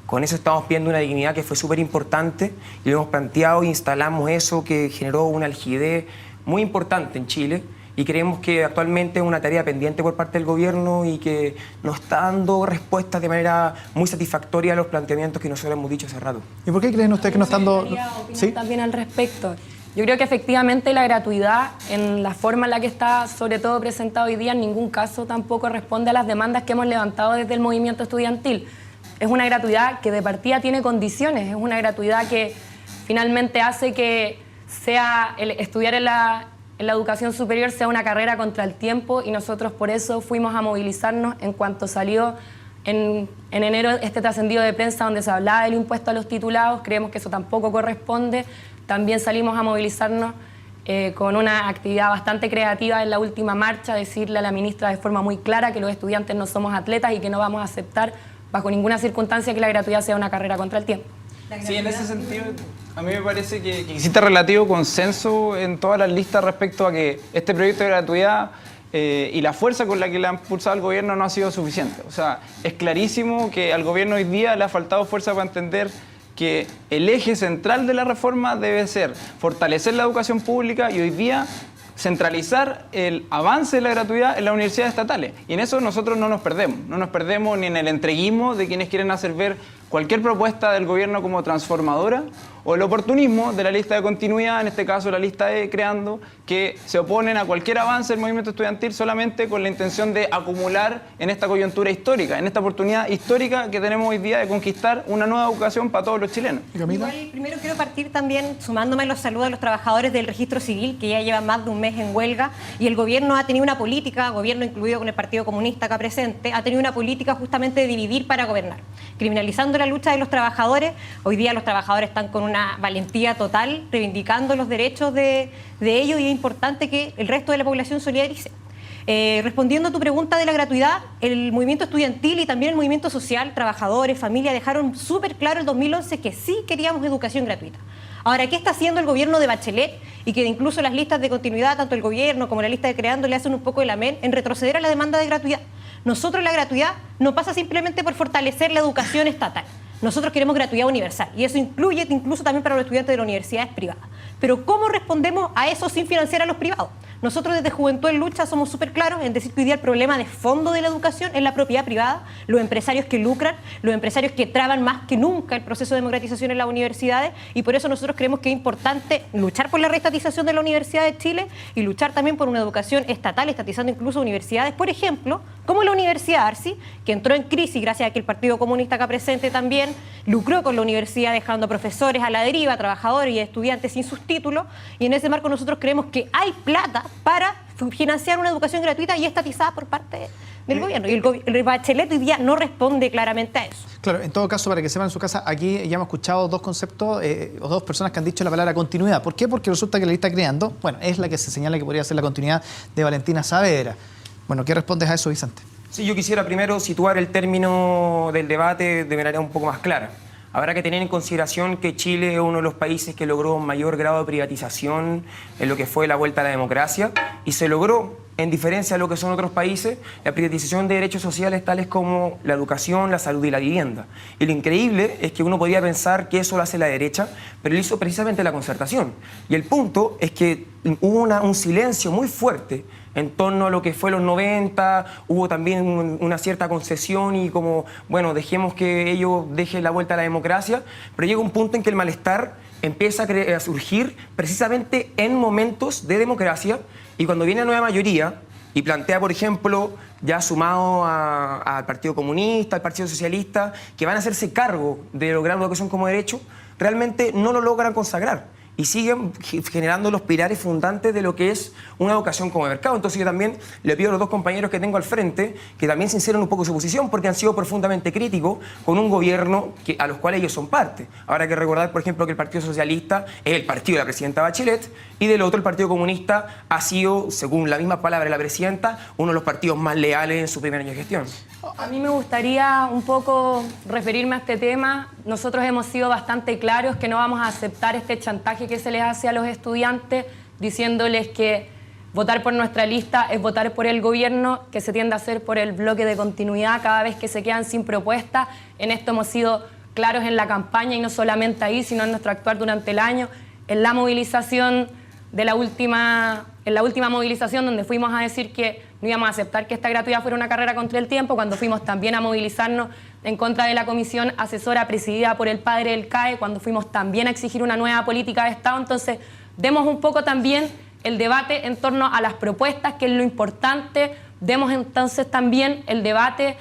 Con eso estamos pidiendo una dignidad que fue súper importante y lo hemos planteado e instalamos eso que generó una algidez muy importante en Chile y creemos que actualmente es una tarea pendiente por parte del gobierno y que no está dando respuestas de manera muy satisfactoria a los planteamientos que nosotros hemos dicho hace rato. ¿Y por qué creen ustedes que no están dando...? ¿Sí? También al respecto. Yo creo que efectivamente la gratuidad, en la forma en la que está sobre todo presentado hoy día, en ningún caso tampoco responde a las demandas que hemos levantado desde el movimiento estudiantil. Es una gratuidad que de partida tiene condiciones, es una gratuidad que finalmente hace que estudiar en la educación superior sea una carrera contra el tiempo, y nosotros por eso fuimos a movilizarnos en cuanto salió en enero este trascendido de prensa donde se hablaba del impuesto a los titulados. Creemos que eso tampoco corresponde. También salimos a movilizarnos con una actividad bastante creativa en la última marcha, decirle a la ministra de forma muy clara que los estudiantes no somos atletas y que no vamos a aceptar bajo ninguna circunstancia que la gratuidad sea una carrera contra el tiempo. Sí, en ese sentido, a mí me parece que existe relativo consenso en todas las listas respecto a que este proyecto de gratuidad y la fuerza con la que le ha impulsado el gobierno no ha sido suficiente. O sea, es clarísimo que al gobierno hoy día le ha faltado fuerza para entender que el eje central de la reforma debe ser fortalecer la educación pública y hoy día centralizar el avance de la gratuidad en las universidades estatales. Y en eso nosotros no nos perdemos. No nos perdemos ni en el entreguismo de quienes quieren hacer ver cualquier propuesta del gobierno como transformadora, o el oportunismo de la lista de continuidad, en este caso la lista E Creando, que se oponen a cualquier avance del movimiento estudiantil solamente con la intención de acumular en esta coyuntura histórica, en esta oportunidad histórica que tenemos hoy día de conquistar una nueva educación para todos los chilenos. Igual, primero quiero partir también sumándome a los saludos a los trabajadores del registro civil, que ya llevan más de un mes en huelga, y el gobierno ha tenido una política, gobierno incluido con el Partido Comunista acá presente, ha tenido una política justamente de dividir para gobernar, criminalizando la lucha de los trabajadores. Hoy día los trabajadores están con una valentía total, reivindicando los derechos de ellos, y es importante que el resto de la población solidarice. Respondiendo a tu pregunta de la gratuidad, el movimiento estudiantil y también el movimiento social, trabajadores, familia, dejaron súper claro el 2011 que sí queríamos educación gratuita. Ahora, ¿qué está haciendo el gobierno de Bachelet? Y que incluso las listas de continuidad, tanto el gobierno como la lista de Creando, le hacen un poco el amén en retroceder a la demanda de gratuidad. Nosotros la gratuidad no pasa simplemente por fortalecer la educación estatal. Nosotros queremos gratuidad universal, y eso incluye incluso también para los estudiantes de las universidades privadas. Pero ¿cómo respondemos a eso sin financiar a los privados? Nosotros desde Juventud en Lucha somos súper claros en decir que hoy día el problema de fondo de la educación es la propiedad privada, los empresarios que lucran, los empresarios que traban más que nunca el proceso de democratización en las universidades, y por eso nosotros creemos que es importante luchar por la reestatización de la Universidad de Chile y luchar también por una educación estatal, estatizando incluso universidades, por ejemplo, como la Universidad Arci, que entró en crisis gracias a que el Partido Comunista acá presente también lucró con la universidad, dejando a profesores a la deriva, trabajadores y estudiantes sin sus títulos, y en ese marco nosotros creemos que hay plata para financiar una educación gratuita y estatizada por parte del gobierno. Y el Bachelet hoy día no responde claramente a eso. Claro, en todo caso, para que sepan en su casa, aquí ya hemos escuchado dos conceptos o dos personas que han dicho la palabra continuidad. ¿Por qué? Porque resulta que la lista Creando, bueno, es la que se señala que podría ser la continuidad de Valentina Saavedra. Bueno, ¿qué respondes a eso, Vicente? Sí, yo quisiera primero situar el término del debate de manera un poco más clara. Habrá que tener en consideración que Chile es uno de los países que logró un mayor grado de privatización en lo que fue la vuelta a la democracia, y se logró, en diferencia de lo que son otros países, la privatización de derechos sociales tales como la educación, la salud y la vivienda. Y lo increíble es que uno podría pensar que eso lo hace la derecha, pero lo hizo precisamente la Concertación. Y el punto es que hubo un silencio muy fuerte en torno a lo que fue los 90, hubo también una cierta concesión y como, bueno, dejemos que ellos dejen la vuelta a la democracia, pero llega un punto en que el malestar empieza a surgir precisamente en momentos de democracia, y cuando viene la nueva mayoría y plantea, por ejemplo, ya sumado al Partido Comunista, al Partido Socialista, que van a hacerse cargo de lograr la educación como derecho, realmente no lo logran consagrar y siguen generando los pilares fundantes de lo que es una educación como mercado. Entonces yo también le pido a los dos compañeros que tengo al frente que también sinceren un poco su posición, porque han sido profundamente críticos con un gobierno a los cuales ellos son parte. Ahora hay que recordar, por ejemplo, que el Partido Socialista es el partido de la presidenta Bachelet, y del otro el Partido Comunista ha sido, según la misma palabra de la presidenta, uno de los partidos más leales en su primer año de gestión. A mí me gustaría un poco referirme a este tema. Nosotros hemos sido bastante claros que no vamos a aceptar este chantaje que se les hace a los estudiantes, diciéndoles que votar por nuestra lista es votar por el gobierno, que se tiende a hacer por el bloque de continuidad cada vez que se quedan sin propuesta. En esto hemos sido claros en la campaña, y no solamente ahí, sino en nuestro actuar durante el año, en la movilización de la última en la última movilización donde fuimos a decir que no íbamos a aceptar que esta gratuidad fuera una carrera contra el tiempo, cuando fuimos también a movilizarnos en contra de la comisión asesora presidida por el padre del CAE, cuando fuimos también a exigir una nueva política de Estado. Entonces, demos un poco también el debate en torno a las propuestas, que es lo importante, demos entonces también el debate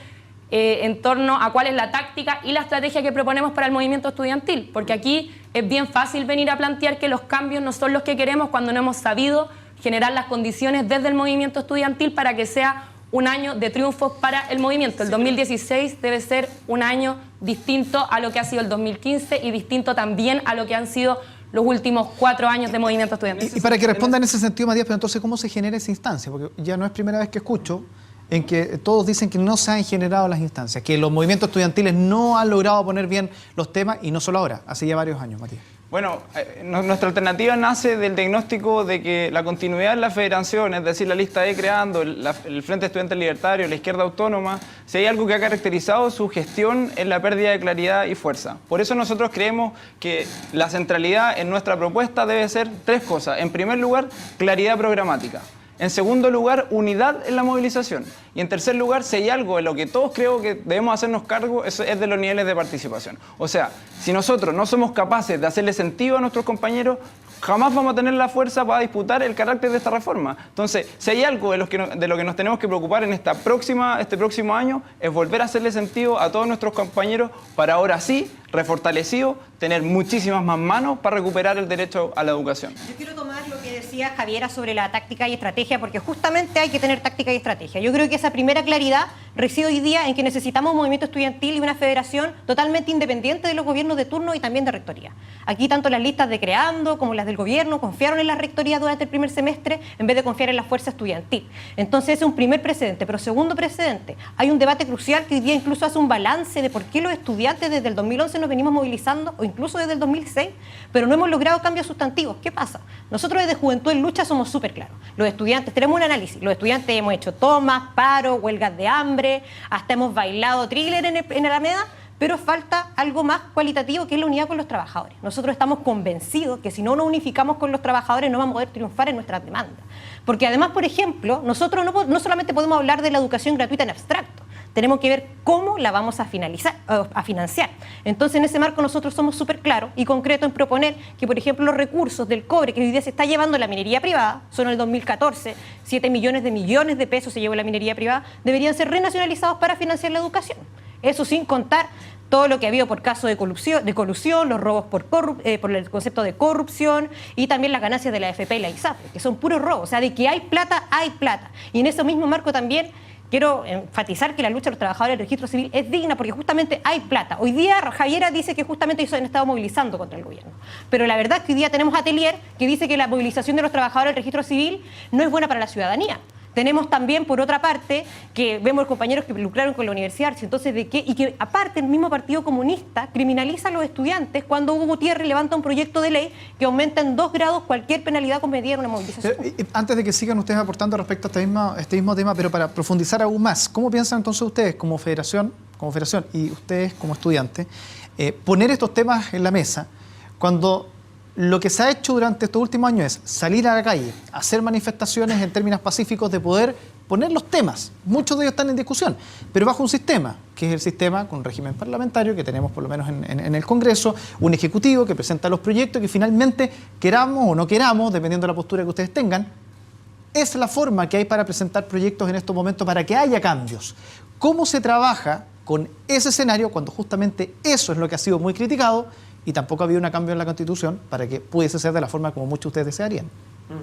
en torno a cuál es la táctica y la estrategia que proponemos para el movimiento estudiantil, porque aquí es bien fácil venir a plantear que los cambios no son los que queremos cuando no hemos sabido generar las condiciones desde el movimiento estudiantil para que sea un año de triunfos para el movimiento. El 2016 debe ser un año distinto a lo que ha sido el 2015 y distinto también a lo que han sido los últimos 4 años de movimiento estudiantil. Y para que responda en ese sentido, Matías, pero entonces, ¿cómo se genera esa instancia? Porque ya no es primera vez que escucho en que todos dicen que no se han generado las instancias, que los movimientos estudiantiles no han logrado poner bien los temas, y no solo ahora, hace ya varios años, Matías. Bueno, nuestra alternativa nace del diagnóstico de que la continuidad en la federación, es decir, la lista E creando, el Frente Estudiantes Libertario, la izquierda autónoma, si hay algo que ha caracterizado su gestión es la pérdida de claridad y fuerza. Por eso nosotros creemos que la centralidad en nuestra propuesta debe ser 3 cosas. En primer lugar, claridad programática. En segundo lugar, unidad en la movilización. Y en tercer lugar, si hay algo en lo que todos creo que debemos hacernos cargo, eso es de los niveles de participación. O sea, si nosotros no somos capaces de hacerle sentido a nuestros compañeros, jamás vamos a tener la fuerza para disputar el carácter de esta reforma. Entonces, si hay algo de lo que nos tenemos que preocupar en este próximo año, es volver a hacerle sentido a todos nuestros compañeros para ahora sí, refortalecido, tener muchísimas más manos para recuperar el derecho a la educación. Yo quiero tomar lo que decía Javiera sobre la táctica y estrategia, porque justamente hay que tener táctica y estrategia. Yo creo que esa primera claridad reside hoy día en que necesitamos un movimiento estudiantil y una federación totalmente independiente de los gobiernos de turno y también de rectoría. Aquí tanto las listas de Creando como las del gobierno confiaron en la rectoría durante el primer semestre en vez de confiar en la fuerza estudiantil. Entonces ese es un primer precedente. Pero segundo precedente, hay un debate crucial que hoy día incluso hace un balance de por qué los estudiantes desde el 2011 nos venimos movilizando, o incluso desde el 2006, pero no hemos logrado cambios sustantivos. ¿Qué pasa? Nosotros desde Juventud en Lucha somos súper claros. Los estudiantes, tenemos un análisis, los estudiantes hemos hecho tomas, paros, huelgas de hambre, hasta hemos bailado thriller en Alameda, pero falta algo más cualitativo, que es la unidad con los trabajadores. Nosotros estamos convencidos que si no nos unificamos con los trabajadores no vamos a poder triunfar en nuestras demandas. Porque además, por ejemplo, nosotros no solamente podemos hablar de la educación gratuita en abstracto, tenemos que ver cómo la vamos a financiar. Entonces, en ese marco nosotros somos súper claros y concretos en proponer que, por ejemplo, los recursos del cobre que hoy día se está llevando la minería privada, son en el 2014, 7 millones de pesos se llevó la minería privada, deberían ser renacionalizados para financiar la educación. Eso sin contar todo lo que ha habido por caso de colusión, los robos por el concepto de corrupción y también las ganancias de la AFP y la ISAPRE, que son puros robos. O sea, de que hay plata, hay plata. Y en ese mismo marco también quiero enfatizar que la lucha de los trabajadores del registro civil es digna porque justamente hay plata. Hoy día Javiera dice que justamente ellos han estado movilizando contra el gobierno. Pero la verdad es que hoy día tenemos Atelier que dice que la movilización de los trabajadores del registro civil no es buena para la ciudadanía. Tenemos también, por otra parte, que vemos compañeros que lucraron con la universidad, entonces y que aparte el mismo Partido Comunista criminaliza a los estudiantes cuando Hugo Gutiérrez levanta un proyecto de ley que aumenta en 2 grados cualquier penalidad cometida en una movilización. Antes de que sigan ustedes aportando respecto a este mismo tema, pero para profundizar aún más, ¿cómo piensan entonces ustedes como federación y ustedes como estudiantes poner estos temas en la mesa cuando lo que se ha hecho durante estos últimos años es salir a la calle, hacer manifestaciones en términos pacíficos de poder poner los temas? Muchos de ellos están en discusión, pero bajo un sistema, que es el sistema con régimen parlamentario que tenemos por lo menos en el Congreso, un ejecutivo que presenta los proyectos que finalmente, queramos o no queramos, dependiendo de la postura que ustedes tengan, es la forma que hay para presentar proyectos en estos momentos para que haya cambios. ¿Cómo se trabaja con ese escenario cuando justamente eso es lo que ha sido muy criticado y tampoco había un cambio en la Constitución para que pudiese ser de la forma como muchos de ustedes desearían?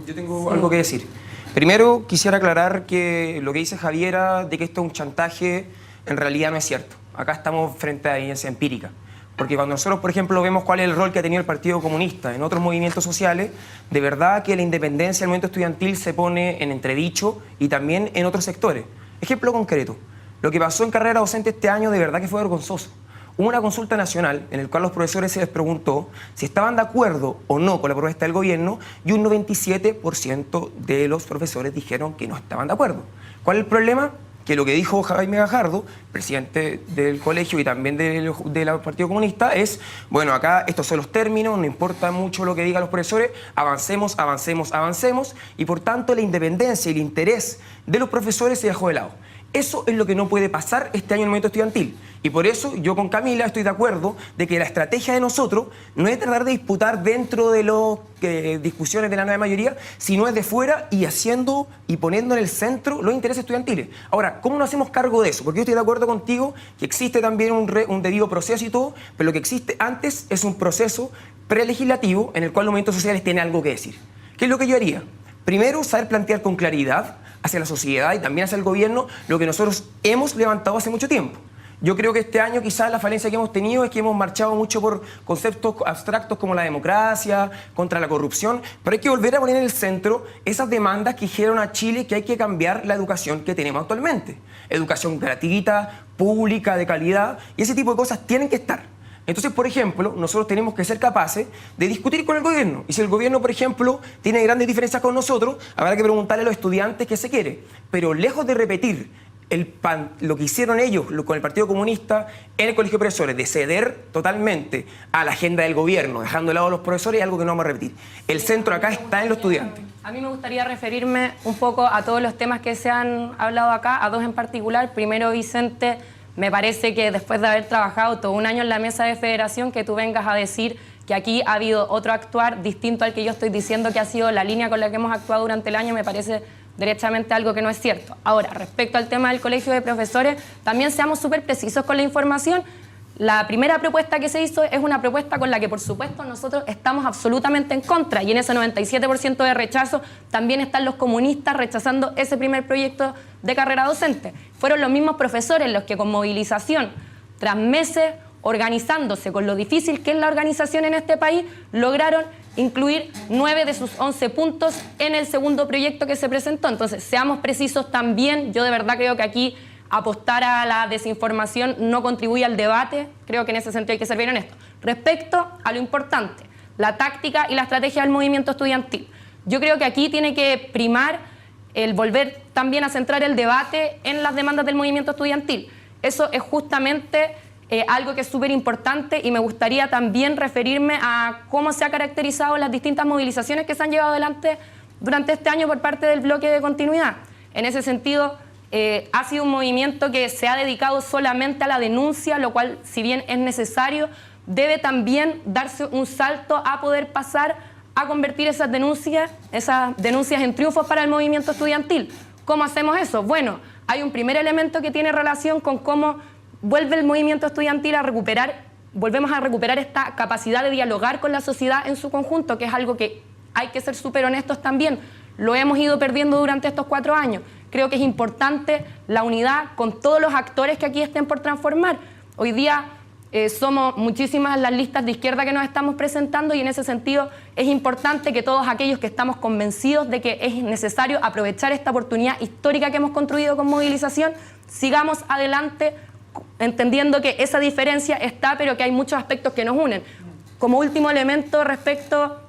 Yo tengo algo que decir. Primero, quisiera aclarar que lo que dice Javiera de que esto es un chantaje, en realidad no es cierto. Acá estamos frente a evidencia empírica. Porque cuando nosotros, por ejemplo, vemos cuál es el rol que ha tenido el Partido Comunista en otros movimientos sociales, de verdad que la independencia del movimiento estudiantil se pone en entredicho y también en otros sectores. Ejemplo concreto, lo que pasó en carrera docente este año de verdad que fue vergonzoso. Hubo una consulta nacional en la cual los profesores se les preguntó si estaban de acuerdo o no con la propuesta del gobierno y un 97% de los profesores dijeron que no estaban de acuerdo. ¿Cuál es el problema? que lo que dijo Jaime Gajardo, presidente del colegio y también del Partido Comunista, es, bueno, acá estos son los términos, no importa mucho lo que digan los profesores, avancemos, avancemos, avancemos, y por tanto la independencia y el interés de los profesores se dejó de lado. Eso es lo que no puede pasar este año en el movimiento estudiantil. Y por eso yo con Camila estoy de acuerdo de que la estrategia de nosotros no es tratar de disputar dentro de las discusiones de la nueva mayoría, sino es de fuera y haciendo y poniendo en el centro los intereses estudiantiles. Ahora, ¿cómo nos hacemos cargo de eso? Porque yo estoy de acuerdo contigo que existe también un debido proceso y todo, pero lo que existe antes es un proceso prelegislativo en el cual los movimientos sociales tienen algo que decir. ¿Qué es lo que yo haría? Primero, saber plantear con claridad hacia la sociedad y también hacia el gobierno lo que nosotros hemos levantado hace mucho tiempo. Yo creo que este año quizás la falencia que hemos tenido es que hemos marchado mucho por conceptos abstractos como la democracia, contra la corrupción, pero hay que volver a poner en el centro esas demandas que dijeron a Chile que hay que cambiar la educación que tenemos actualmente. Educación gratuita, pública, de calidad, y ese tipo de cosas tienen que estar. Entonces, por ejemplo, nosotros tenemos que ser capaces de discutir con el gobierno. Y si el gobierno, por ejemplo, tiene grandes diferencias con nosotros, habrá que preguntarle a los estudiantes qué se quiere. Pero lejos de repetir lo que hicieron ellos con el Partido Comunista en el Colegio de Profesores, de ceder totalmente a la agenda del gobierno, dejando de lado a los profesores, es algo que no vamos a repetir. El centro acá está en los estudiantes. A mí me gustaría referirme un poco a todos los temas que se han hablado acá, a dos en particular. Primero, Vicente, me parece que después de haber trabajado todo un año en la mesa de federación, que tú vengas a decir que aquí ha habido otro actuar distinto al que yo estoy diciendo que ha sido la línea con la que hemos actuado durante el año, me parece derechamente algo que no es cierto. Ahora, respecto al tema del colegio de profesores, también seamos súper precisos con la información. La primera propuesta que se hizo es una propuesta con la que, por supuesto, nosotros estamos absolutamente en contra, y en ese 97% de rechazo también están los comunistas rechazando ese primer proyecto de carrera docente. Fueron los mismos profesores los que con movilización, tras meses organizándose con lo difícil que es la organización en este país, lograron incluir 9 de sus 11 puntos en el segundo proyecto que se presentó. Entonces, seamos precisos también. Yo de verdad creo que aquí apostar a la desinformación no contribuye al debate. Creo que en ese sentido hay que ser bien honesto. Respecto a lo importante, la táctica y la estrategia del movimiento estudiantil. Yo creo que aquí tiene que primar el volver también a centrar el debate en las demandas del movimiento estudiantil. Eso es justamente algo que es súper importante, y me gustaría también referirme a cómo se ha caracterizado las distintas movilizaciones que se han llevado adelante durante este año por parte del bloque de continuidad. En ese sentido, ha sido un movimiento que se ha dedicado solamente a la denuncia, lo cual, si bien es necesario, debe también darse un salto a poder pasar a convertir esas denuncias en triunfos para el movimiento estudiantil. ¿Cómo hacemos eso? Bueno, hay un primer elemento que tiene relación con cómo vuelve el movimiento estudiantil volvemos a recuperar esta capacidad de dialogar con la sociedad en su conjunto, que es algo que hay que ser súper honestos también. Lo hemos ido perdiendo durante estos 4 años. Creo que es importante la unidad con todos los actores que aquí estén por transformar. Hoy día somos muchísimas las listas de izquierda que nos estamos presentando, y en ese sentido es importante que todos aquellos que estamos convencidos de que es necesario aprovechar esta oportunidad histórica que hemos construido con movilización, sigamos adelante entendiendo que esa diferencia está, pero que hay muchos aspectos que nos unen. Como último elemento respecto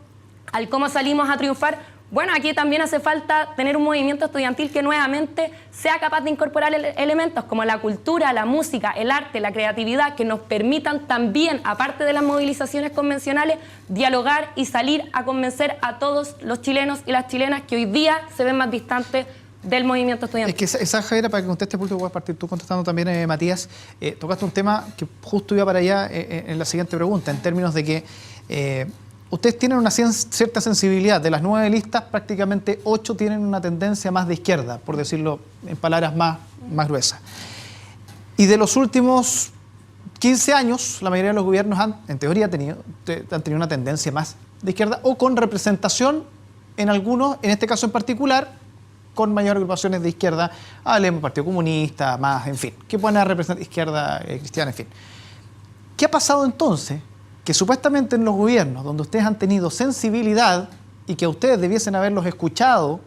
al cómo salimos a triunfar, bueno, aquí también hace falta tener un movimiento estudiantil que nuevamente sea capaz de incorporar elementos como la cultura, la música, el arte, la creatividad, que nos permitan también, aparte de las movilizaciones convencionales, dialogar y salir a convencer a todos los chilenos y las chilenas que hoy día se ven más distantes del movimiento estudiantil. Es que esa, Javiera, para que conteste, porque voy a partir tú contestando también, Matías, tocaste un tema que justo iba para allá en la siguiente pregunta, en términos de que ustedes tienen una cierta sensibilidad. De las 9 listas, prácticamente 8 tienen una tendencia más de izquierda, por decirlo en palabras más gruesas. Y de los últimos 15 años, la mayoría de los gobiernos en teoría han tenido una tendencia más de izquierda, o con representación en algunos, en este caso en particular, con mayores agrupaciones de izquierda, hablemos Partido Comunista, más, en fin, que pueden representar izquierda cristiana, en fin. ¿Qué ha pasado entonces? Que supuestamente en los gobiernos donde ustedes han tenido sensibilidad y que a ustedes debiesen haberlos escuchado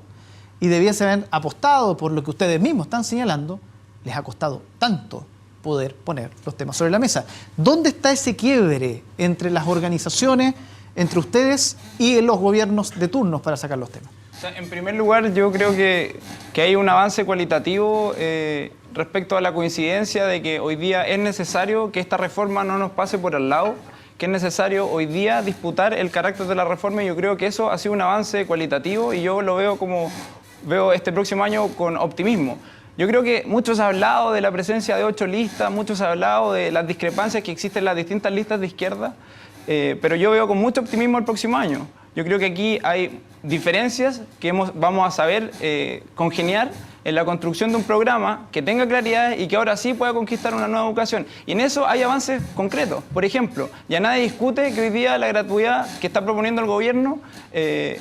y debiesen haber apostado por lo que ustedes mismos están señalando, les ha costado tanto poder poner los temas sobre la mesa. ¿Dónde está ese quiebre entre las organizaciones, entre ustedes y los gobiernos de turnos para sacar los temas? O sea, en primer lugar, yo creo que hay un avance cualitativo respecto a la coincidencia de que hoy día es necesario que esta reforma no nos pase por al lado, que es necesario hoy día disputar el carácter de la reforma, y yo creo que eso ha sido un avance cualitativo y yo lo veo este próximo año con optimismo. Yo creo que muchos han hablado de la presencia de 8 listas, muchos han hablado de las discrepancias que existen en las distintas listas de izquierda, pero yo veo con mucho optimismo el próximo año. Yo creo que aquí hay diferencias que vamos a saber congeniar en la construcción de un programa que tenga claridad y que ahora sí pueda conquistar una nueva educación. Y en eso hay avances concretos. Por ejemplo, ya nadie discute que hoy día la gratuidad que está proponiendo el gobierno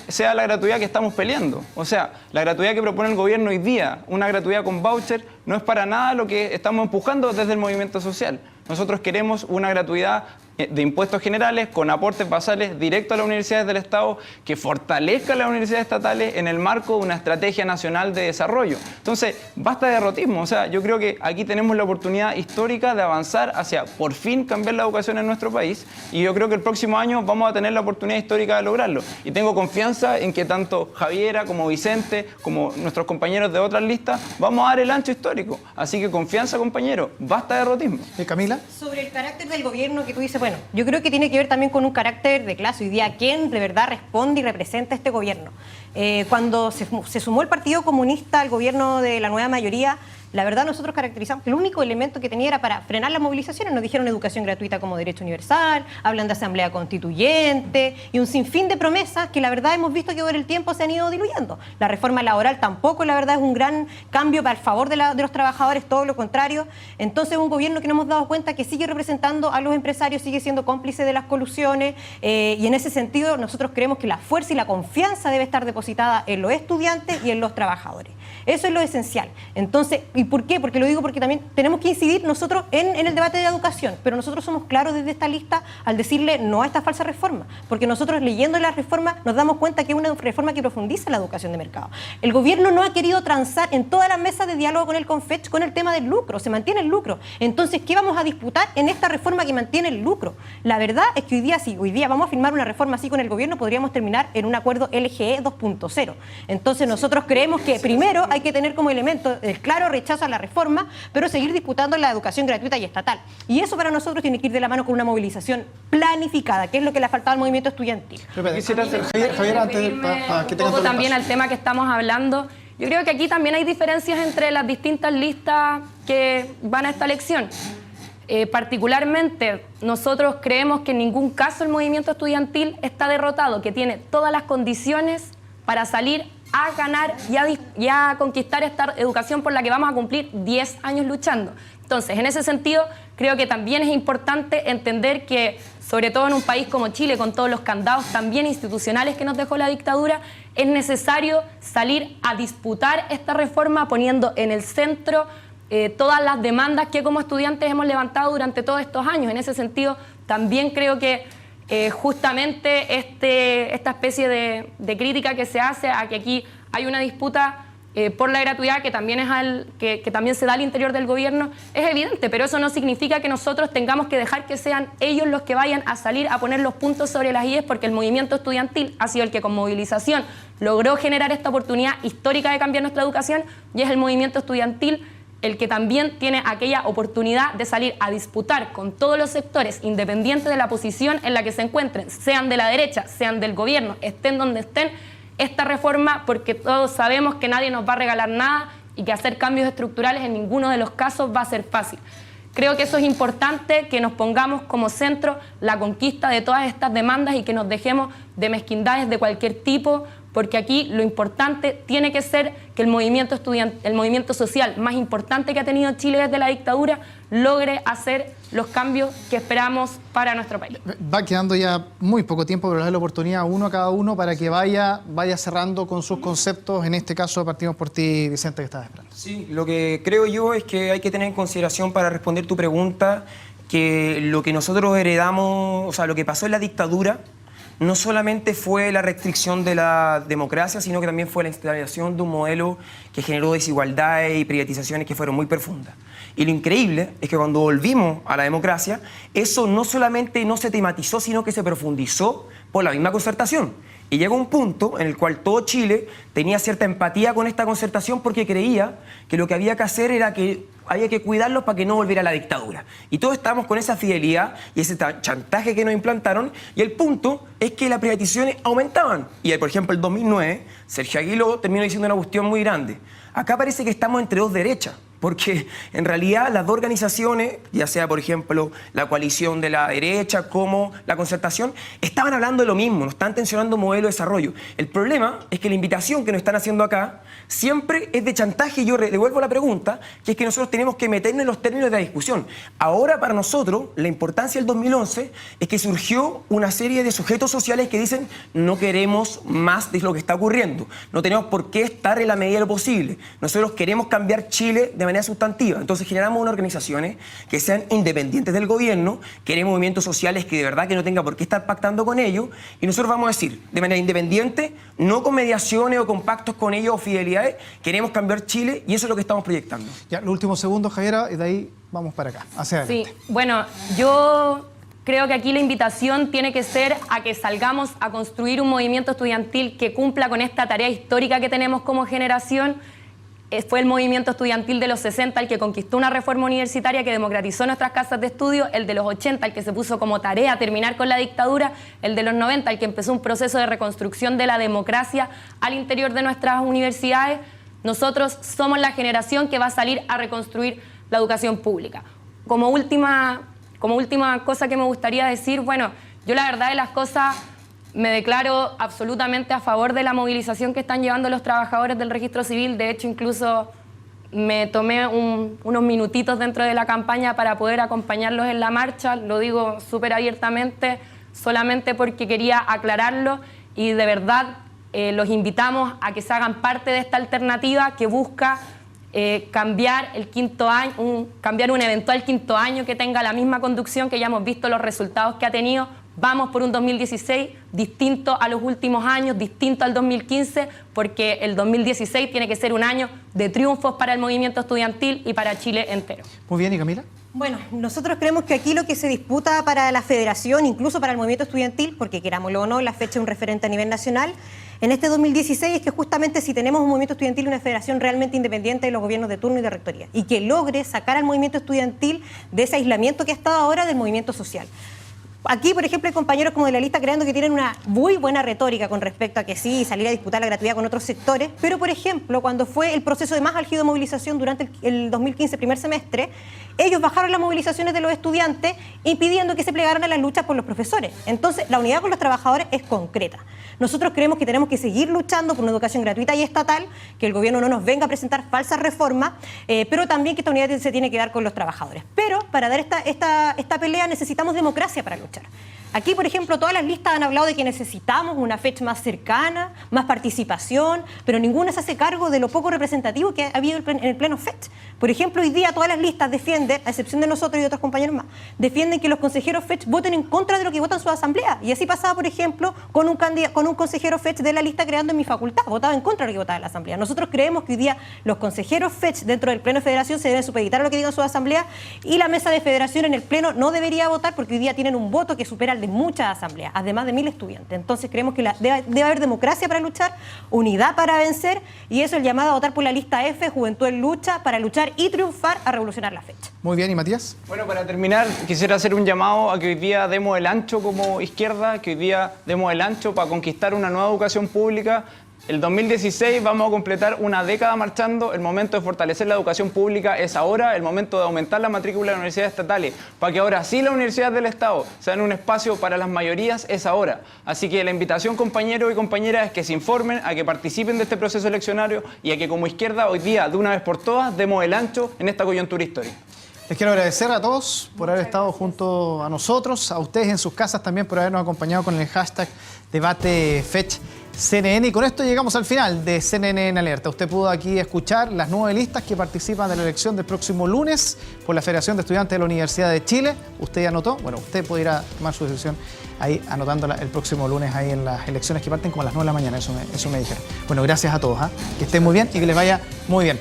sea la gratuidad que estamos peleando. O sea, la gratuidad que propone el gobierno hoy día, una gratuidad con voucher, no es para nada lo que estamos empujando desde el movimiento social. Nosotros queremos una gratuidad de impuestos generales con aportes basales directos a las universidades del Estado que fortalezca a las universidades estatales en el marco de una estrategia nacional de desarrollo. Entonces, basta de derrotismo. O sea, yo creo que aquí tenemos la oportunidad histórica de avanzar hacia, por fin, cambiar la educación en nuestro país, y yo creo que el próximo año vamos a tener la oportunidad histórica de lograrlo. Y tengo confianza en que tanto Javiera como Vicente, como nuestros compañeros de otras listas, vamos a dar el ancho histórico. Así que confianza, compañero, basta de derrotismo. Camila. Sobre el carácter del gobierno que tú dices, bueno, yo creo que tiene que ver también con un carácter de clase. Hoy día, ¿quién de verdad responde y representa a este gobierno? Cuando se sumó el Partido Comunista al gobierno de la nueva mayoría, la verdad nosotros caracterizamos que el único elemento que tenía era para frenar las movilizaciones. Nos dijeron educación gratuita como derecho universal, hablan de asamblea constituyente y un sinfín de promesas que la verdad hemos visto que con el tiempo se han ido diluyendo. La reforma laboral tampoco, la verdad, es un gran cambio para el favor de los trabajadores, todo lo contrario. Entonces, un gobierno que nos hemos dado cuenta que sigue representando a los empresarios, sigue siendo cómplice de las colusiones, y en ese sentido nosotros creemos que la fuerza y la confianza debe estar depositada en los estudiantes y en los trabajadores. Eso es lo esencial. Entonces, ¿y por qué? Porque lo digo porque también tenemos que incidir nosotros en el debate de educación, pero nosotros somos claros desde esta lista al decirle no a esta falsa reforma, porque nosotros leyendo la reforma nos damos cuenta que es una reforma que profundiza la educación de mercado. El gobierno no ha querido transar en todas las mesas de diálogo con el CONFECH con el tema del lucro, se mantiene el lucro. Entonces, ¿qué vamos a disputar en esta reforma que mantiene el lucro? La verdad es que hoy día vamos a firmar una reforma así con el gobierno, podríamos terminar en un acuerdo LGE 2.0. Entonces, nosotros creemos que primero hay que tener como elemento el claro rechazo a la reforma, pero seguir disputando la educación gratuita y estatal. Y eso para nosotros tiene que ir de la mano con una movilización planificada, que es lo que le ha faltado al movimiento estudiantil. Javier, antes que tenga todo también al tema que estamos hablando. Yo creo que aquí también hay diferencias entre las distintas listas que van a esta elección. Particularmente, nosotros creemos que en ningún caso el movimiento estudiantil está derrotado, que tiene todas las condiciones para salir a ganar y a conquistar esta educación por la que vamos a cumplir 10 años luchando. Entonces, en ese sentido, creo que también es importante entender que, sobre todo en un país como Chile, con todos los candados también institucionales que nos dejó la dictadura, es necesario salir a disputar esta reforma poniendo en el centro todas las demandas que como estudiantes hemos levantado durante todos estos años. En ese sentido, también creo que justamente esta especie de crítica que se hace a que aquí hay una disputa por la gratuidad que también que también se da al interior del gobierno es evidente, pero eso no significa que nosotros tengamos que dejar que sean ellos los que vayan a salir a poner los puntos sobre las IES, porque el movimiento estudiantil ha sido el que con movilización logró generar esta oportunidad histórica de cambiar nuestra educación, y es el movimiento estudiantil el que también tiene aquella oportunidad de salir a disputar con todos los sectores, independiente de la posición en la que se encuentren, sean de la derecha, sean del gobierno, estén donde estén, esta reforma, porque todos sabemos que nadie nos va a regalar nada y que hacer cambios estructurales en ninguno de los casos va a ser fácil. Creo que eso es importante, que nos pongamos como centro la conquista de todas estas demandas y que nos dejemos de mezquindades de cualquier tipo, porque aquí lo importante tiene que ser que el movimiento social más importante que ha tenido Chile desde la dictadura logre hacer los cambios que esperamos para nuestro país. Va quedando ya muy poco tiempo, pero le doy la oportunidad a uno a cada uno para que vaya cerrando con sus conceptos. En este caso partimos por ti, Vicente, que estabas esperando. Sí, lo que creo yo es que hay que tener en consideración para responder tu pregunta que lo que nosotros heredamos, o sea, lo que pasó en la dictadura, no solamente fue la restricción de la democracia, sino que también fue la instalación de un modelo que generó desigualdades y privatizaciones que fueron muy profundas. Y lo increíble es que cuando volvimos a la democracia, eso no solamente no se tematizó, sino que se profundizó por la misma concertación. Y llegó un punto en el cual todo Chile tenía cierta empatía con esta concertación porque creía que lo que había que hacer era que había que cuidarlos para que no volviera la dictadura. Y todos estábamos con esa fidelidad y ese chantaje que nos implantaron, y el punto es que las privatizaciones aumentaban. Y por ejemplo, el 2009, Sergio Aguiló terminó diciendo una cuestión muy grande. Acá parece que estamos entre dos derechas, porque en realidad las dos organizaciones, ya sea por ejemplo la coalición de la derecha como la concertación, estaban hablando de lo mismo, nos están tensionando un modelo de desarrollo. El problema es que la invitación que nos están haciendo acá siempre es de chantaje, y yo devuelvo la pregunta, que es que nosotros tenemos que meternos en los términos de la discusión. Ahora para nosotros la importancia del 2011 es que surgió una serie de sujetos sociales que dicen no queremos más de lo que está ocurriendo, no tenemos por qué estar en la medida de lo posible, nosotros queremos cambiar Chile de manera sustantiva. Entonces generamos unas organizaciones que sean independientes del gobierno, queremos movimientos sociales que de verdad que no tenga por qué estar pactando con ellos, y nosotros vamos a decir de manera independiente, no con mediaciones o con pactos con ellos o fidelidades, queremos cambiar Chile y eso es lo que estamos proyectando. Ya, los últimos segundos, Javiera, y de ahí vamos para acá, hacia adelante. Sí, bueno, yo creo que aquí la invitación tiene que ser a que salgamos a construir un movimiento estudiantil que cumpla con esta tarea histórica que tenemos como generación. Fue el movimiento estudiantil de los 60 el que conquistó una reforma universitaria que democratizó nuestras casas de estudio, el de los 80 el que se puso como tarea terminar con la dictadura, el de los 90 el que empezó un proceso de reconstrucción de la democracia al interior de nuestras universidades. Nosotros somos la generación que va a salir a reconstruir la educación pública. Como última cosa que me gustaría decir, bueno, yo la verdad de las cosas me declaro absolutamente a favor de la movilización que están llevando los trabajadores del registro civil. De hecho, incluso me tomé unos minutitos dentro de la campaña para poder acompañarlos en la marcha. Lo digo súper abiertamente, solamente porque quería aclararlo, y de verdad los invitamos a que se hagan parte de esta alternativa que busca cambiar el quinto año, cambiar un eventual quinto año que tenga la misma conducción, que ya hemos visto los resultados que ha tenido. Vamos por un 2016 distinto a los últimos años, distinto al 2015, porque el 2016 tiene que ser un año de triunfos para el movimiento estudiantil y para Chile entero. Muy bien, ¿y Camila? Bueno, nosotros creemos que aquí lo que se disputa para la federación, incluso para el movimiento estudiantil, porque querámoslo o no, la fecha es un referente a nivel nacional, en este 2016 es que justamente si tenemos un movimiento estudiantil y una federación realmente independiente de los gobiernos de turno y de rectoría, y que logre sacar al movimiento estudiantil de ese aislamiento que ha estado ahora del movimiento social. Aquí, por ejemplo, hay compañeros como de la lista creando que tienen una muy buena retórica con respecto a que sí, salir a disputar la gratuidad con otros sectores, pero, por ejemplo, cuando fue el proceso de más álgido movilización durante el 2015, primer semestre, ellos bajaron las movilizaciones de los estudiantes impidiendo que se plegaran a las luchas por los profesores. Entonces, la unidad con los trabajadores es concreta. Nosotros creemos que tenemos que seguir luchando por una educación gratuita y estatal, que el gobierno no nos venga a presentar falsas reformas, pero también que esta unidad se tiene que dar con los trabajadores. Pero para dar esta pelea necesitamos democracia para luchar. Aquí, por ejemplo, todas las listas han hablado de que necesitamos una fecha más cercana, más participación, pero ninguna se hace cargo de lo poco representativo que ha habido en el pleno FECH. Por ejemplo, hoy día todas las listas defienden, a excepción de nosotros y de otros compañeros más, defienden que los consejeros FECH voten en contra de lo que votan sus asambleas. Y así pasaba, por ejemplo, con un consejero FECH de la lista creando en mi facultad, votaba en contra de lo que votaba en la asamblea. Nosotros creemos que hoy día los consejeros FECH dentro del pleno de federación se deben supeditar a lo que digan sus asambleas, y la mesa de federación en el pleno no debería votar porque hoy día tienen un voto que supera de muchas asambleas, además de 1000 estudiantes. Entonces creemos que debe haber democracia para luchar, unidad para vencer, y eso es el llamado a votar por la lista F, Juventud en Lucha, para luchar y triunfar a revolucionar la fecha. Muy bien, ¿y Matías? Bueno, para terminar, quisiera hacer un llamado a que hoy día demos el ancho como izquierda, que hoy día demos el ancho para conquistar una nueva educación pública. El 2016 vamos a completar una década marchando. El momento de fortalecer la educación pública es ahora, el momento de aumentar la matrícula de las universidades estatales, para que ahora sí las universidades del Estado sean un espacio para las mayorías, es ahora. Así que la invitación, compañeros y compañeras, es que se informen, a que participen de este proceso eleccionario y a que como izquierda hoy día, de una vez por todas, demos el ancho en esta coyuntura histórica. Les quiero agradecer a todos por haber estado junto a nosotros, a ustedes en sus casas también por habernos acompañado con el hashtag DebateFetchCNN. Y con esto llegamos al final de CNN en Alerta. Usted pudo aquí escuchar las 9 listas que participan de la elección del próximo lunes por la Federación de Estudiantes de la Universidad de Chile. ¿Usted ya anotó? Bueno, usted puede ir a tomar su decisión ahí anotándola el próximo lunes ahí en las elecciones que parten como a las 9 de la mañana. Eso me dijeron. Bueno, gracias a todos. Que estén muy bien y que les vaya muy bien.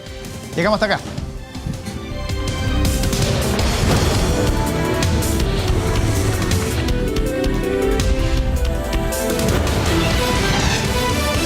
Llegamos hasta acá.